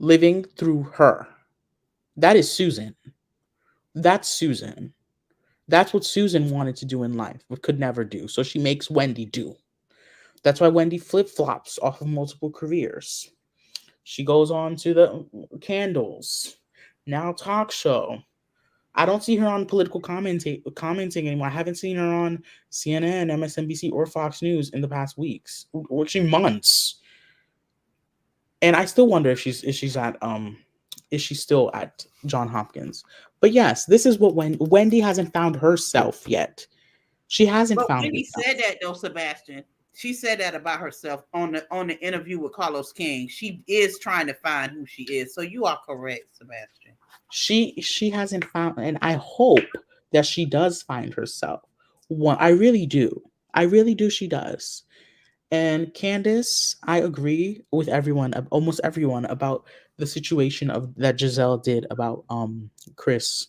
living through her. That is Susan. That's Susan. That's what Susan wanted to do in life, but could never do. So she makes Wendy do. That's why Wendy flip flops off of multiple careers. She goes on to the Candles, now talk show. I don't see her on political commenting anymore. I haven't seen her on CNN, MSNBC, or Fox News in the past weeks, or actually months. And I still wonder if she's still at John Hopkins. But yes, this is what Wendy hasn't found herself yet. She hasn't But found Wendy herself. said that though, Sebastian. She said that about herself on the interview with Carlos King. She is trying to find who she is. So you are correct, Sebastian. She hasn't found, and I hope that she does find herself. One, I really do. I really do. She does. And Candace, I agree with everyone, almost everyone, about the situation of that Giselle did about Chris.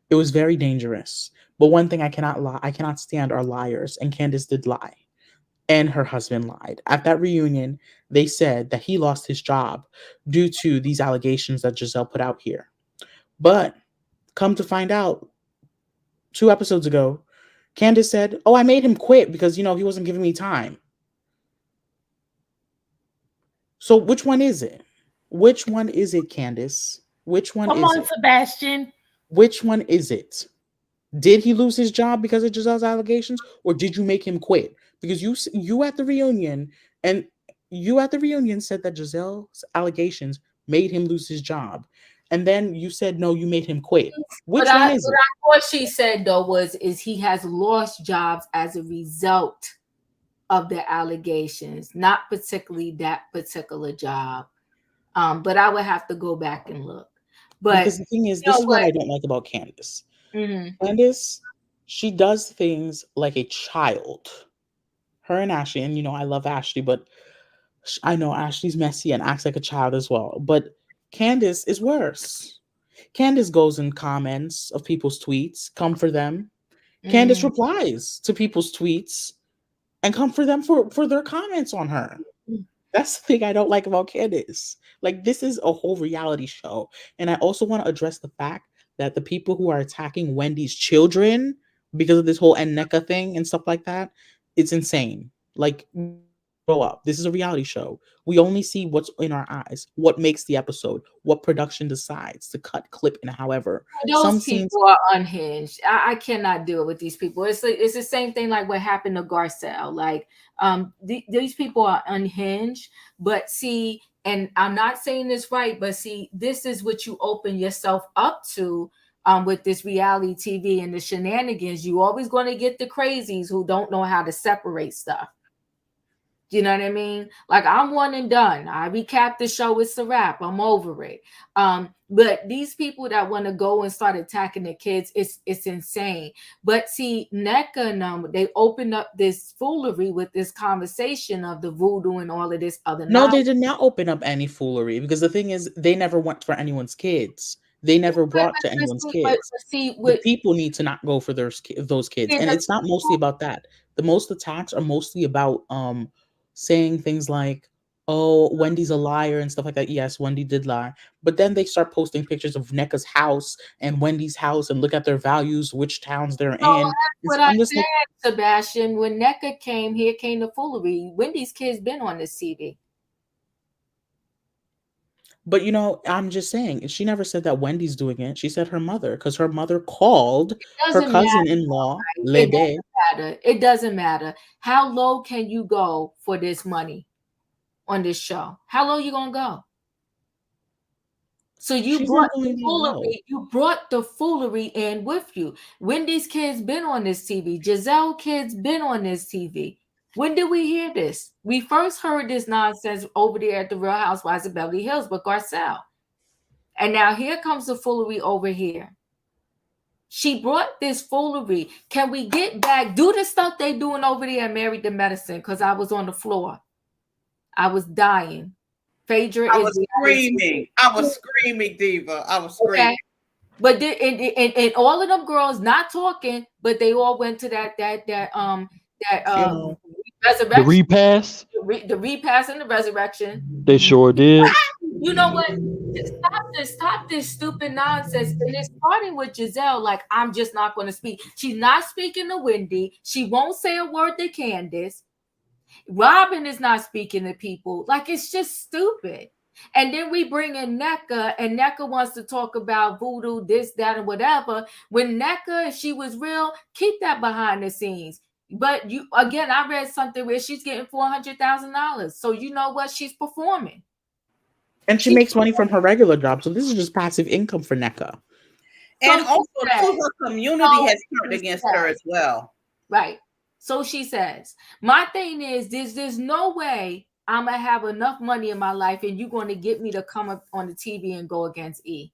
It was very dangerous. But one thing I cannot stand are liars, and Candace did lie. And her husband lied. At that reunion, they said that he lost his job due to these allegations that Giselle put out here. But come to find out, 2 episodes ago, Candace said, "Oh, I made him quit because, he wasn't giving me time." So which one is it? Which one is it, Candace? Which one Come is on, it? Sebastian. Which one is it? Did he lose his job because of Giselle's allegations, or did you make him quit? Because you at the reunion said that Giselle's allegations made him lose his job, and then you said no, you made him quit. Which one is it? What she said though is he has lost jobs as a result of the allegations, not particularly that particular job. But I would have to go back and look. But because the thing is, this is what I don't like about Candace. Candace, she does things like a child. Her and Ashley, and I love Ashley, but I know Ashley's messy and acts like a child as well. But Candace is worse. Candace goes in comments of people's tweets, come for them. Candace replies to people's tweets and come for them for their comments on her. That's the thing I don't like about Candace. Like, this is a whole reality show. And I also want to address the fact that the people who are attacking Wendy's children because of this whole Nneka thing and stuff like that, it's insane. Like, grow up. This is a reality show. We only see what's in our eyes, what makes the episode, what production decides to cut, clip, and however. Those people are unhinged. I cannot deal with these people. It's the same thing like what happened to Garcelle. Like these people are unhinged. But see, and I'm not saying this right, but see, this is what you open yourself up to with this reality TV and the shenanigans. You always going to get the crazies who don't know how to separate stuff. You know what I mean? Like, I'm one and done. I recap the show. It's a wrap. I'm over it. But these people that want to go and start attacking the kids, it's insane. But see, Nneka and them, they opened up this foolery with this conversation of the voodoo and all of this other. No, they did not open up any foolery, because the thing is, they never went for anyone's kids. They never brought to anyone's kids. The people need to not go for those kids. And it's not mostly about that. The most attacks are mostly about saying things like, "Oh, Wendy's a liar," and stuff like that. Yes, Wendy did lie. But then they start posting pictures of Nneka's house and Wendy's house and look at their values, which towns they're in. That's what I said, Sebastian. When Nneka came, here came the foolery. Wendy's kids been on this TV. But I'm just saying, she never said that Wendy's doing it. She said her mother, because her mother called her cousin-in-law, Lebe. It doesn't matter. How low can you go for this money on this show? How low you gonna go? So you brought the foolery in with you. Wendy's kids been on this TV. Giselle kids been on this TV. When did we hear this? We first heard this nonsense over there at the Real Housewives of Beverly Hills with Garcelle. And now here comes the foolery over here. She brought this foolery. Can we get back? Do the stuff they doing over there at Married to Medicine, because I was on the floor. I was dying. Phaedra I was screaming. I was screaming, Diva. I was screaming. But and all of them girls not talking, but they all went to that Funeral. The resurrection, repass, the repass and the resurrection. they sure did. You know what? Stop this stupid nonsense. And it's starting with Giselle. Like, I'm just not going to speak. She's not speaking to Wendy. She won't say a word to Candace. Robyn is not speaking to people. Like, it's just stupid. And then we bring in Nneka, and Nneka wants to talk about voodoo, this, that, and whatever. When Nneka, if she was real, keep that behind the scenes. But you, again, I read something where she's getting $400,000. So you know what? She's performing. And she makes money from her regular job. So this is just passive income for Nneka. And also, too, her community has turned against her as well. Right. So she says, my thing is, there's no way I'm going to have enough money in my life and you're going to get me to come up on the TV and go against E.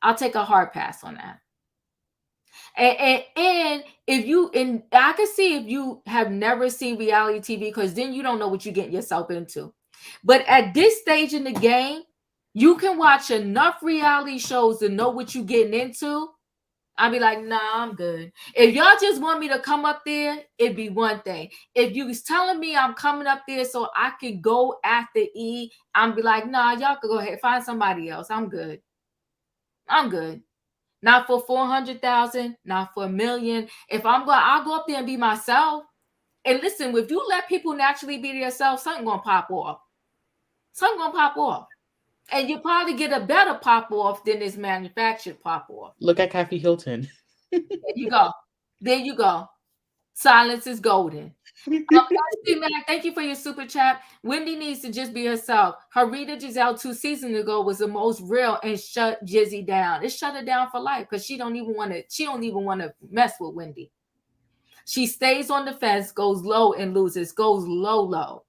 I'll take a hard pass on that. And if you, and I can see if you have never seen reality TV, because then you don't know what you're getting yourself into. But at this stage in the game, you can watch enough reality shows to know what you're getting into. I'd be like, nah, I'm good. If y'all just want me to come up there, it'd be one thing. If you was telling me I'm coming up there so I could go after E, I'd be like, nah, y'all could go ahead, find somebody else. I'm good. I'm good. Not for 400,000, not for $1 million. If I'm going, I'll go up there and be myself. And listen, if you let people naturally be themselves, something gonna pop off. Something gonna pop off. And you probably get a better pop off than this manufactured pop off. Look at Kathy Hilton. There you go. There you go. Silence is golden. Thank you for your super chat. Wendy needs to just be herself. Her Rita Giselle 2 seasons ago was the most real and shut Jizzy down. It shut her down for life because she don't even want to mess with Wendy. She stays on the fence, goes low and loses, goes low.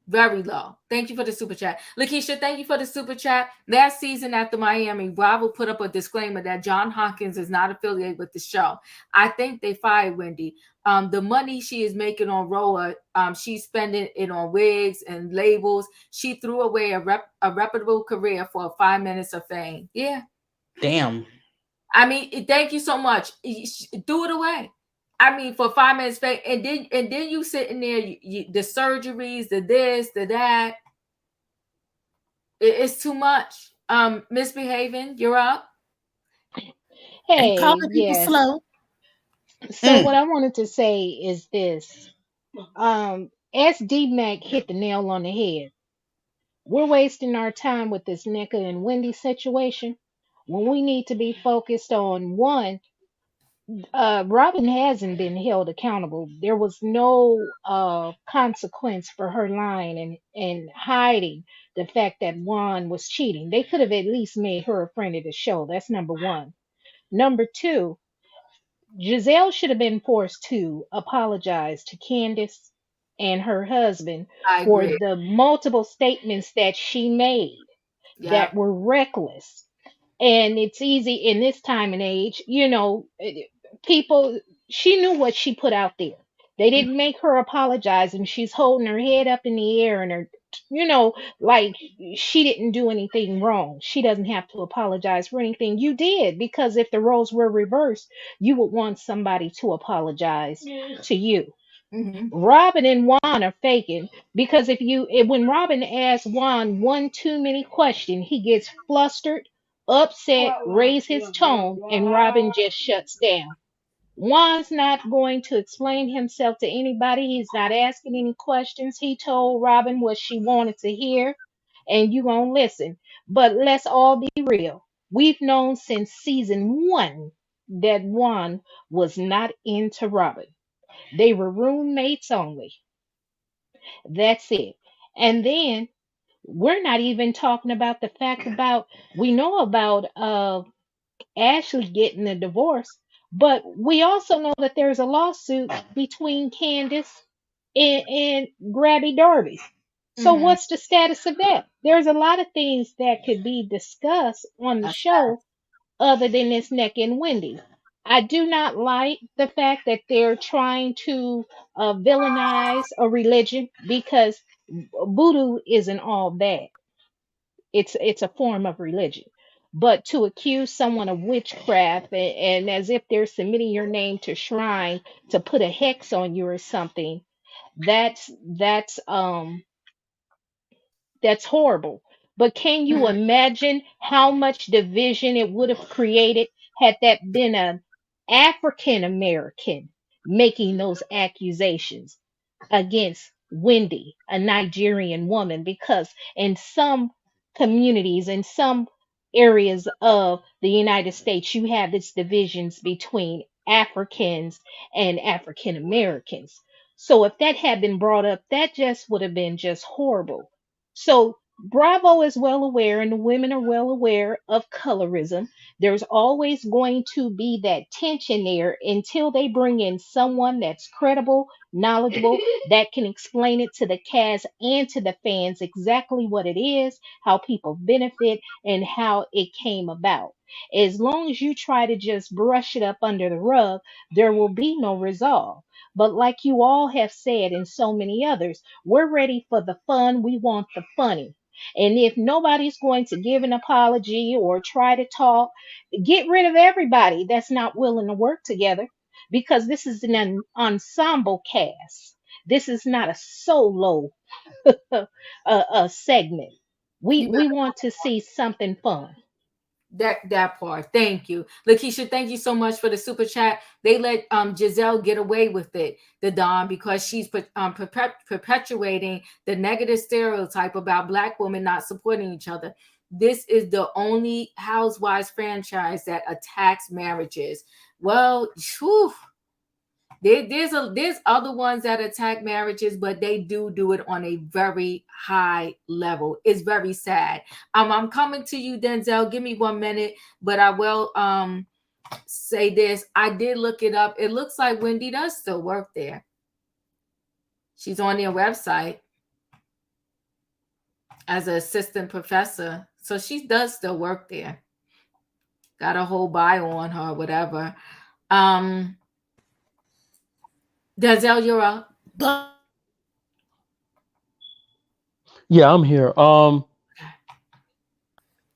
Very low. Thank you for the super chat. Lakeisha, thank you for the super chat. Last season after Miami, Bravo put up a disclaimer that John Hawkins is not affiliated with the show. I think they fired Wendy. The money she is making on Roa, she's spending it on wigs and labels. She threw away a reputable career for 5 minutes of fame. Yeah. Damn. I mean, thank you so much. Threw it away. I mean, for 5 minutes, and then you sitting there, the surgeries, the this, the that. It's too much. Misbehaving, you're up. Hey, and calling people yes. slow. So what I wanted to say is this. SD Mac hit the nail on the head. We're wasting our time with this Nneka and Wendy situation when we need to be focused on one. Robyn hasn't been held accountable. There was no consequence for her lying and hiding the fact that Juan was cheating. They could have at least made her a friend of the show. That's number one. Number two, Giselle should have been forced to apologize to Candace and her husband for the multiple statements that she made that were reckless. And it's easy in this time and age, people, she knew what she put out there. They didn't make her apologize, and she's holding her head up in the air and like she didn't do anything wrong. She doesn't have to apologize for anything. You did, because if the roles were reversed, you would want somebody to apologize to you. Robyn and Juan are faking, because when Robyn asks Juan one too many questions, he gets flustered, upset, raise his tone, and Robyn just shuts down. Juan's not going to explain himself to anybody. He's not asking any questions. He told Robyn what she wanted to hear, and you gonna listen. But let's all be real. We've known since season 1 that Juan was not into Robyn. They were roommates only. That's it. And then we're not even talking about the fact about, we know about Ashley getting a divorce, but we also know that there's a lawsuit between Candace and Grabby Darby. So what's the status of that? There's a lot of things that could be discussed on the show other than this Nneka and Wendy. I do not like the fact that they're trying to villainize a religion, because voodoo isn't all bad. It's a form of religion. But to accuse someone of witchcraft and as if they're submitting your name to shrine to put a hex on you or something, that's that's um that's horrible. But can you Mhm. imagine how much division it would have created had that been an African American making those accusations against Wendy, a Nigerian woman? Because in some communities, in some areas of the United States, you have these divisions between Africans and African Americans. So if that had been brought up, that just would have been just horrible. So Bravo is well aware, and the women are well aware of colorism. There's always going to be that tension there until they bring in someone that's credible, knowledgeable, that can explain it to the cast and to the fans exactly what it is, how people benefit, and how it came about. As long as you try to just brush it up under the rug, there will be no resolve. But like you all have said, and so many others, we're ready for the fun. We want the funny. And if nobody's going to give an apology or try to talk, get rid of everybody that's not willing to work together, because this is an ensemble cast. This is not a solo segment. We You we want to see something fun. that part. Thank you, Lakeisha. Thank you so much for the super chat. They let Giselle get away with it, the Don, because she's perpetuating the negative stereotype about Black women not supporting each other. This is the only Housewives franchise that attacks marriages. Well, whew, there's other ones that attack marriages, but they do it on a very high level. It's very sad. I'm coming to you, Denzel. Give me 1 minute, but I will say this. I did look it up. It looks like Wendy does still work there. She's on their website as an assistant professor, so she does still work there. Got a whole bio on her, whatever. Denzel, you're up. Yeah, I'm here.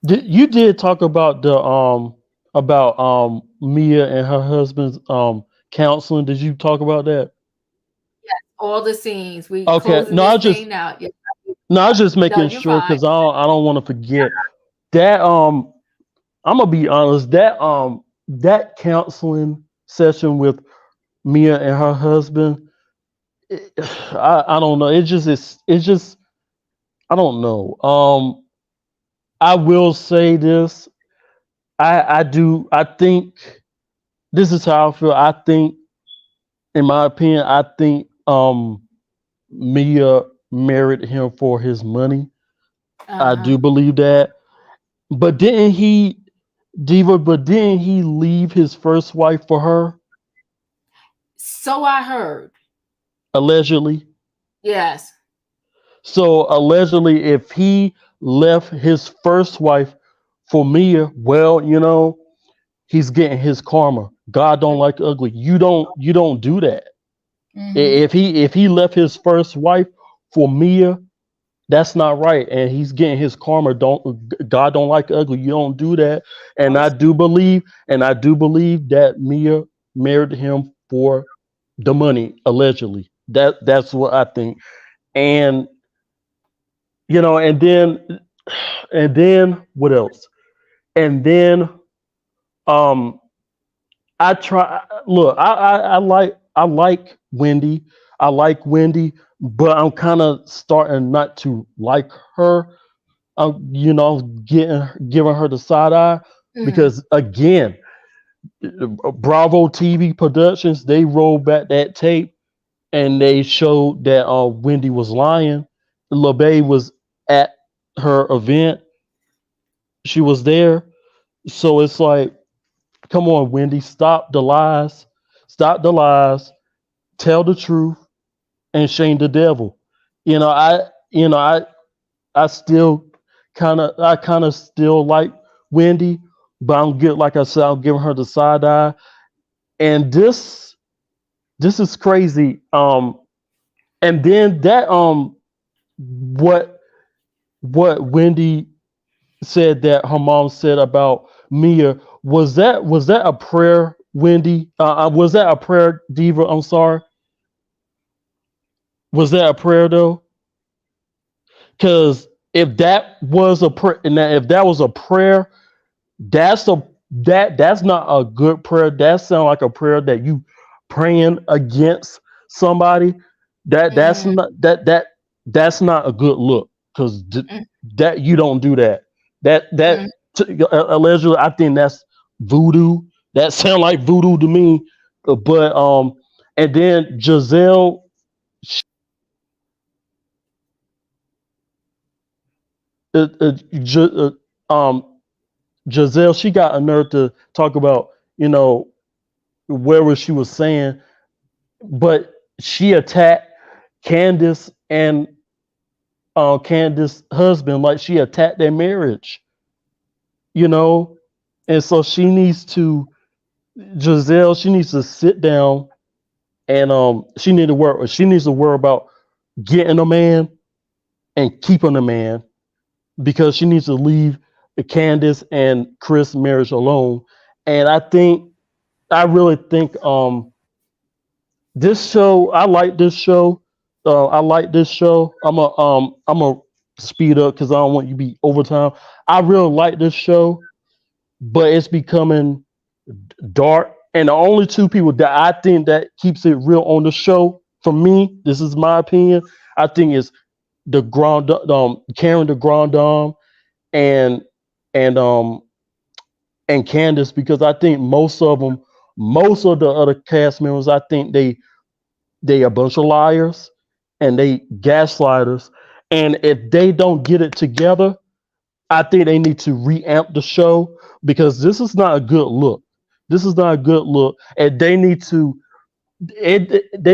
You did talk about the Mia and her husband's counseling. Did you talk about that? Yes, all the scenes. We Okay. closing this thing out. Yeah. No, I was just No, making you're sure fine. because I don't want to forget that. I'm gonna be honest. That counseling session with Mia and her husband, I don't know. It's just I don't know. I will say this. I think this is how I feel. I think, in my opinion, I think Mia married him for his money. I do believe that. But didn't he, Diva? But didn't he leave his first wife for her? So I heard. Allegedly. Yes. So allegedly, if he left his first wife for Mia, well, he's getting his karma. God don't like ugly. You don't do that. If he left his first wife for Mia, that's not right, and he's getting his karma. God don't like ugly. You don't do that. And I do believe that Mia married him for the money, allegedly. That's what I think. And and then what else? And then um I try look, I like Wendy. I like Wendy, but I'm kind of starting not to like her. I'm giving her the side eye because again, Bravo TV Productions, they rolled back that tape and they showed that Wendy was lying. Lebe was at her event. She was there. So it's like, come on, Wendy, stop the lies. Stop the lies. Tell the truth and shame the devil. You know, I you know, I still I kind of still like Wendy, but I'm good like I said, I'm giving her the side eye. And this is crazy. And then that what Wendy said that her mom said about Mia, was that a prayer, Wendy? Was that a prayer, Diva? I'm sorry. Was that a prayer though? Because if that was a prayer, if that was a prayer, that's a that's not a good prayer. That sounds like a prayer that you praying against somebody. That's Mm, not that's not a good look because mm, that you don't do that. mm. Allegedly, I think that's voodoo. That sound like voodoo to me. But and then Giselle, uh, uh, Gi- Giselle, she got a nerve to talk about, where she was saying, but she attacked Candace and Candace's husband like she attacked their marriage, you know, and so Giselle, she needs to sit down and she needs to worry about getting a man and keeping a man because she needs to leave the Candace and Chris marriage alone. And I really think this show, I like this show. I like this show. I'm a speed up because I don't want you to be overtime. I really like this show, but it's becoming dark. And the only two people that I think that keeps it real on the show, for me, this is my opinion. I think it's the Karen the Grand Dame and and um and Candace, because I think most of the other cast members, I think they a bunch of liars and they gaslighters. And if they don't get it together, I think they need to reamp the show because this is not a good look. This is not a good look, and they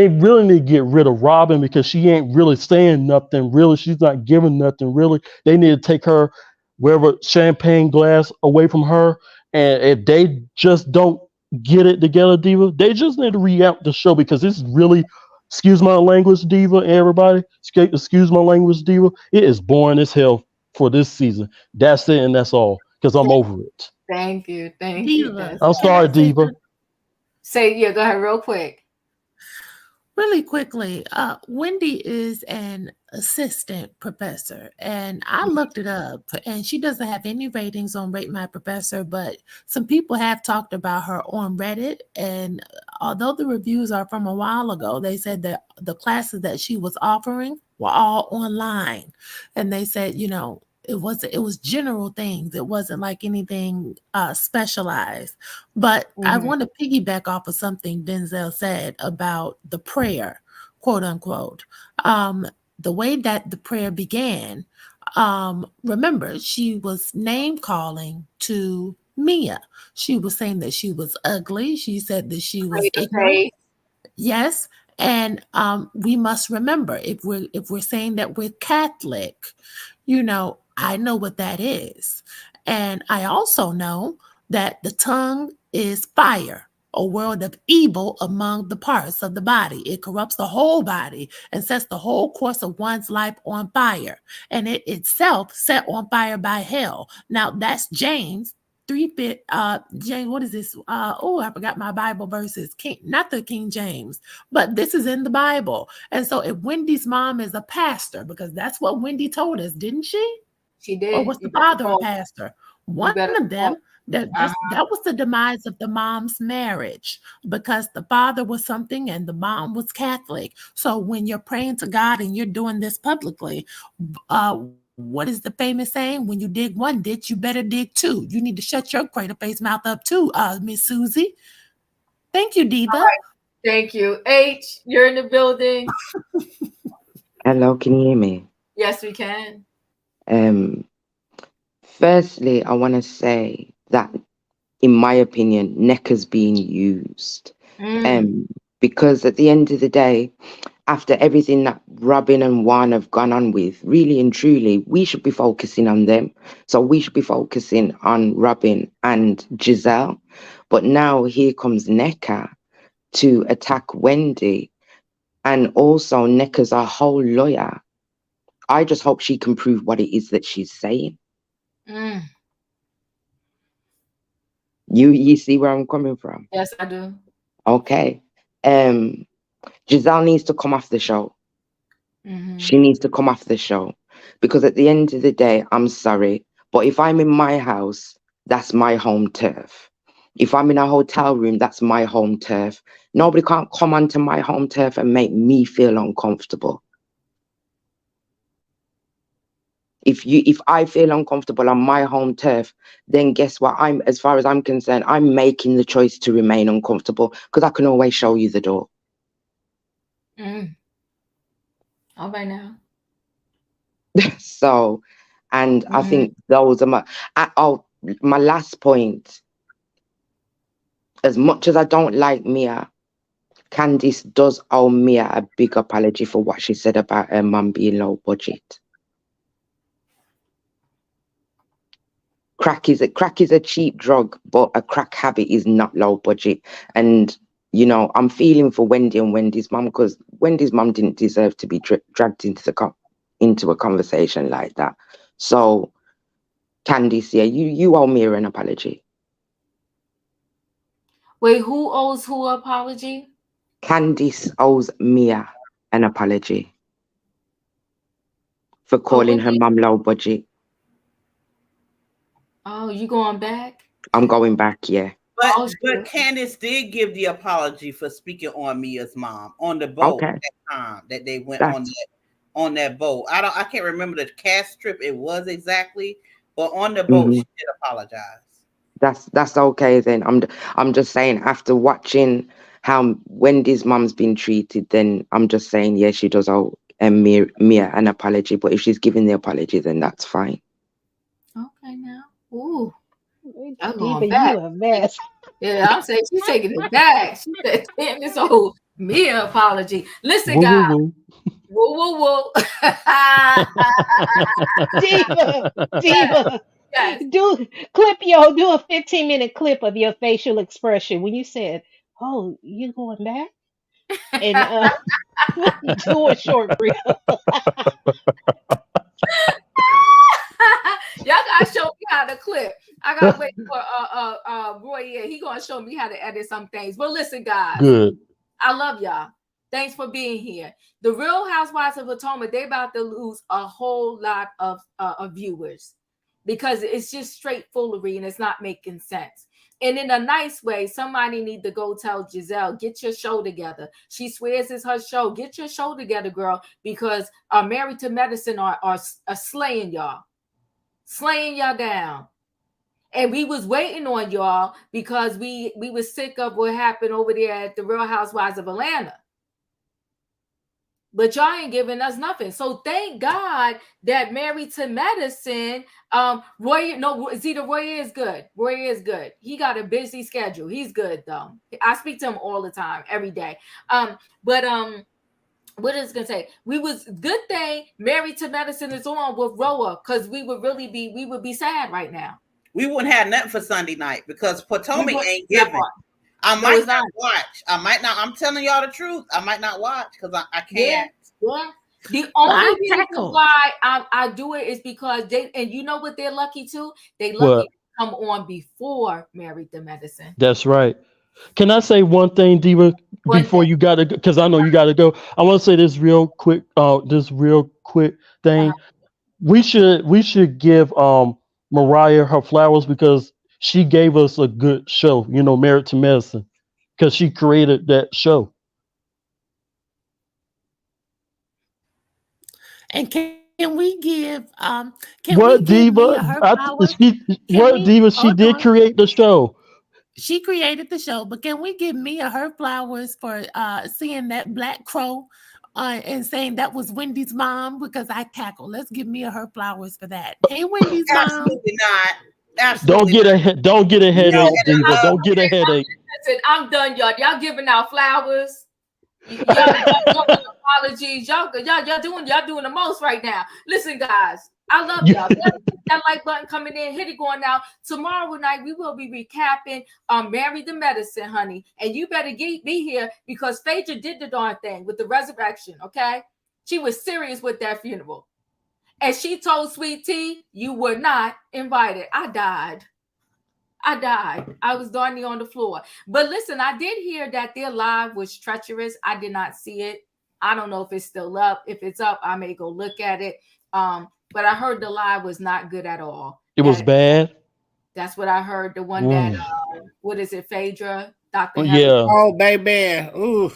really need to get rid of Robyn because she ain't really saying nothing. Really, she's not giving nothing. Really, they need to take her wherever champagne glass away from her. And if they just don't get it together, Diva, they just need to react the show because it's really, excuse my language, Diva, and everybody, excuse my language, Diva. It is boring as hell for this season. That's it, and that's all. Because I'm over it. Thank you. Thank you. Diva, That's I'm can I sorry, say Diva. say yeah, go ahead real quick. really quickly? Wendy is an assistant professor, and I looked it up, and she doesn't have any ratings on Rate My Professor, but some people have talked about her on Reddit. And although the reviews are from a while ago, they said that the classes that she was offering were all online, and they said, it was general things. It wasn't like anything specialized. But I Mhm. want to piggyback off of something Denzel said about the prayer, quote unquote. The way that the prayer began, remember, she was name calling to Mia. She was saying that she was ugly. She said that she was Pray to ignorant. faith. Yes. And we must remember, if we're saying that we're Catholic, I know what that is. And I also know that the tongue is fire, a world of evil among the parts of the body. It corrupts the whole body and sets the whole course of one's life on fire, and it itself set on fire by hell. Now that's James 3 James, what is this? I forgot my Bible verses. Not the King James, but this is in the Bible. And so if Wendy's mom is a pastor, because that's what Wendy told us, didn't she? She Or did. was the You better father a call. pastor? You One better of call. them. That Uh-huh. that was the demise of the mom's marriage, because the father was something and the mom was Catholic. So when you're praying to God and you're doing this publicly, what is the famous saying? When you dig one ditch, you better dig two. You need to shut your crater face mouth up too, Miss Susie. Thank you, All Diva. right. Thank you. H, you're in the building. Hello, can you hear me? Yes, we can. Um, Firstly, I want to say that, in my opinion, Nneka's being used. Mm. Because at the end of the day, after everything that Robyn and Juan have gone on with, really and truly, we should be focusing on them. So we should be focusing on Robyn and Giselle. But now here comes Nneka to attack Wendy. And also, Nneka's a whole lawyer. I just hope she can prove what it is that she's saying. You see where I'm coming from? Yes, I do. Okay. Giselle needs to come off the show. Mm-hmm. She needs to come off the show, because at the end of the day, I'm sorry, but if I'm in my house, that's my home turf. If I'm in a hotel room, that's my home turf. Nobody can't come onto my home turf and make me feel uncomfortable. If I feel uncomfortable on my home turf, then guess what? As far as I'm concerned, I'm making the choice to remain uncomfortable, because I can always show you the door. All right now. So, and I think those are my last point. As much as I don't like Mia, Candice does owe Mia a big apology for what she said about her mum being low budget. Crack is a cheap drug, but a crack habit is not low budget. And I'm feeling for Wendy and Wendy's mum, because Wendy's mum didn't deserve to be dragged into a conversation like that. So, Candice, yeah, you owe Mia an apology. Wait, who owes who an apology? Candice owes Mia an apology for calling her mum low budget. Oh, you going back? I'm going back, yeah. But Candice did give the apology for speaking on Mia's mom on the boat that time that they went on that boat. I can't remember the cast trip it was exactly, but on the boat she did apologize. That's okay then. I'm just saying, after watching how Wendy's mum's been treated, then I'm just saying, yeah, she does owe Mia an apology. But if she's giving the apology, then that's fine. Okay, now. Ooh. Diva, you a mess. Yeah, I'm saying she's taking it back. She said, damn, this old Mia apology. Listen, guys. Woo. Diva. Yes. Do a 15-minute clip of your facial expression when you said, "Oh, you going back?" And do a short reel. Y'all gotta show me how to clip. I gotta wait for Roy. Yeah, he gonna show me how to edit some things. But listen, guys. Good. I love y'all. Thanks for being here. The Real Housewives of Potomac, they about to lose a whole lot of viewers because it's just straight foolery and it's not making sense. And in a nice way, somebody need to go tell Giselle, get your show together. She swears it's her show. Get your show together, girl, because Married to Medicine are slaying y'all. Slaying y'all down. And we was waiting on y'all because we was sick of what happened over there at the Real Housewives of Atlanta. But y'all ain't giving us nothing. So thank God that Married to Medicine, Roy is good. Roy is good. He got a busy schedule. He's good though. I speak to him all the time, every day. What is it gonna say? We was good thing Married to Medicine is on with Roa, because we would be sad right now. We wouldn't have nothing for Sunday night because Potomac ain't giving. I might not watch. I might not. I'm telling y'all the truth. I might not watch because I can't. Yeah. The only reason why I do it is because and you know what they're lucky to? They lucky to come on before Married to Medicine. That's right. Can I say one thing, Diva, before you gotta go? Because I know you gotta go. I want to say this real quick. Thing. We should give Mariah her flowers because she gave us a good show. Married to Medicine, because she created that show. And can we give Diva? She did create the show. She created the show, but can we give Mia her flowers for seeing that black crow and saying that was Wendy's mom? Because I cackle. Let's give Mia her flowers for that. Hey, Wendy's mom. Absolutely not. Absolutely Don't get a headache, Diva. Don't get a headache. Listen, I'm done, y'all. Y'all giving out flowers. Y'all apologies. Y'all doing the most right now. Listen, guys, I love y'all. That like button coming in, hit it going out. Tomorrow night we will be recapping Married to Medicine, honey, and you better be here because Phaedra did the darn thing with the resurrection. Okay, she was serious with that funeral, And she told Sweet Tea, you were not invited. I died. I was darn near on the floor. But listen, I did hear that their live was treacherous. I did not see it. I don't know if it's still up. If it's up, I may go look at it. But I heard the live was not good at all. It was bad. That's what I heard. The one that what is it, Phaedra? Dr. Yeah. Oh, baby. Ooh.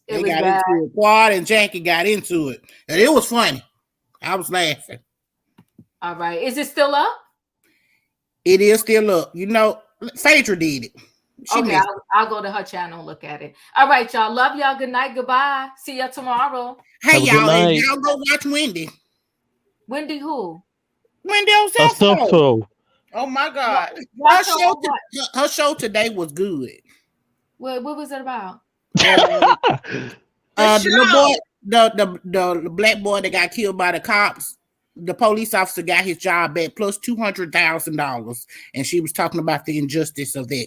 They got bad. into it. Quad and Jackie got into it. And it was funny. I was laughing. All right. Is it still up? It is still up. You know, Phaedra did it. Okay, I'll go to her channel and look at it. All right, y'all. Love y'all. Good night. Goodbye. See y'all tomorrow. Hey, y'all. And y'all go watch Wendy. Wendy who? Wendy Osefo. Oh my God. Her show today was good. What was it about? The black boy that got killed by the cops, the police officer got his job back plus $200,000, and she was talking about the injustice of that.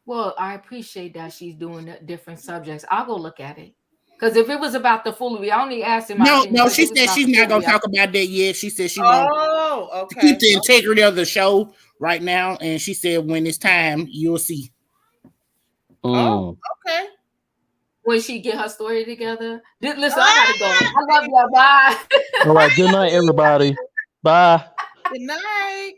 Well, I appreciate that she's doing different subjects. I'll go look at it. Because if it was about the foolery, I only asked him. No, she said she's not going to talk about that yet. She said she wants to keep the integrity of the show right now, and she said when it's time, you'll see. Oh, okay. When she get her story together. Listen, I gotta go. I love you. Bye. All right. Good night, everybody. Bye. Good night.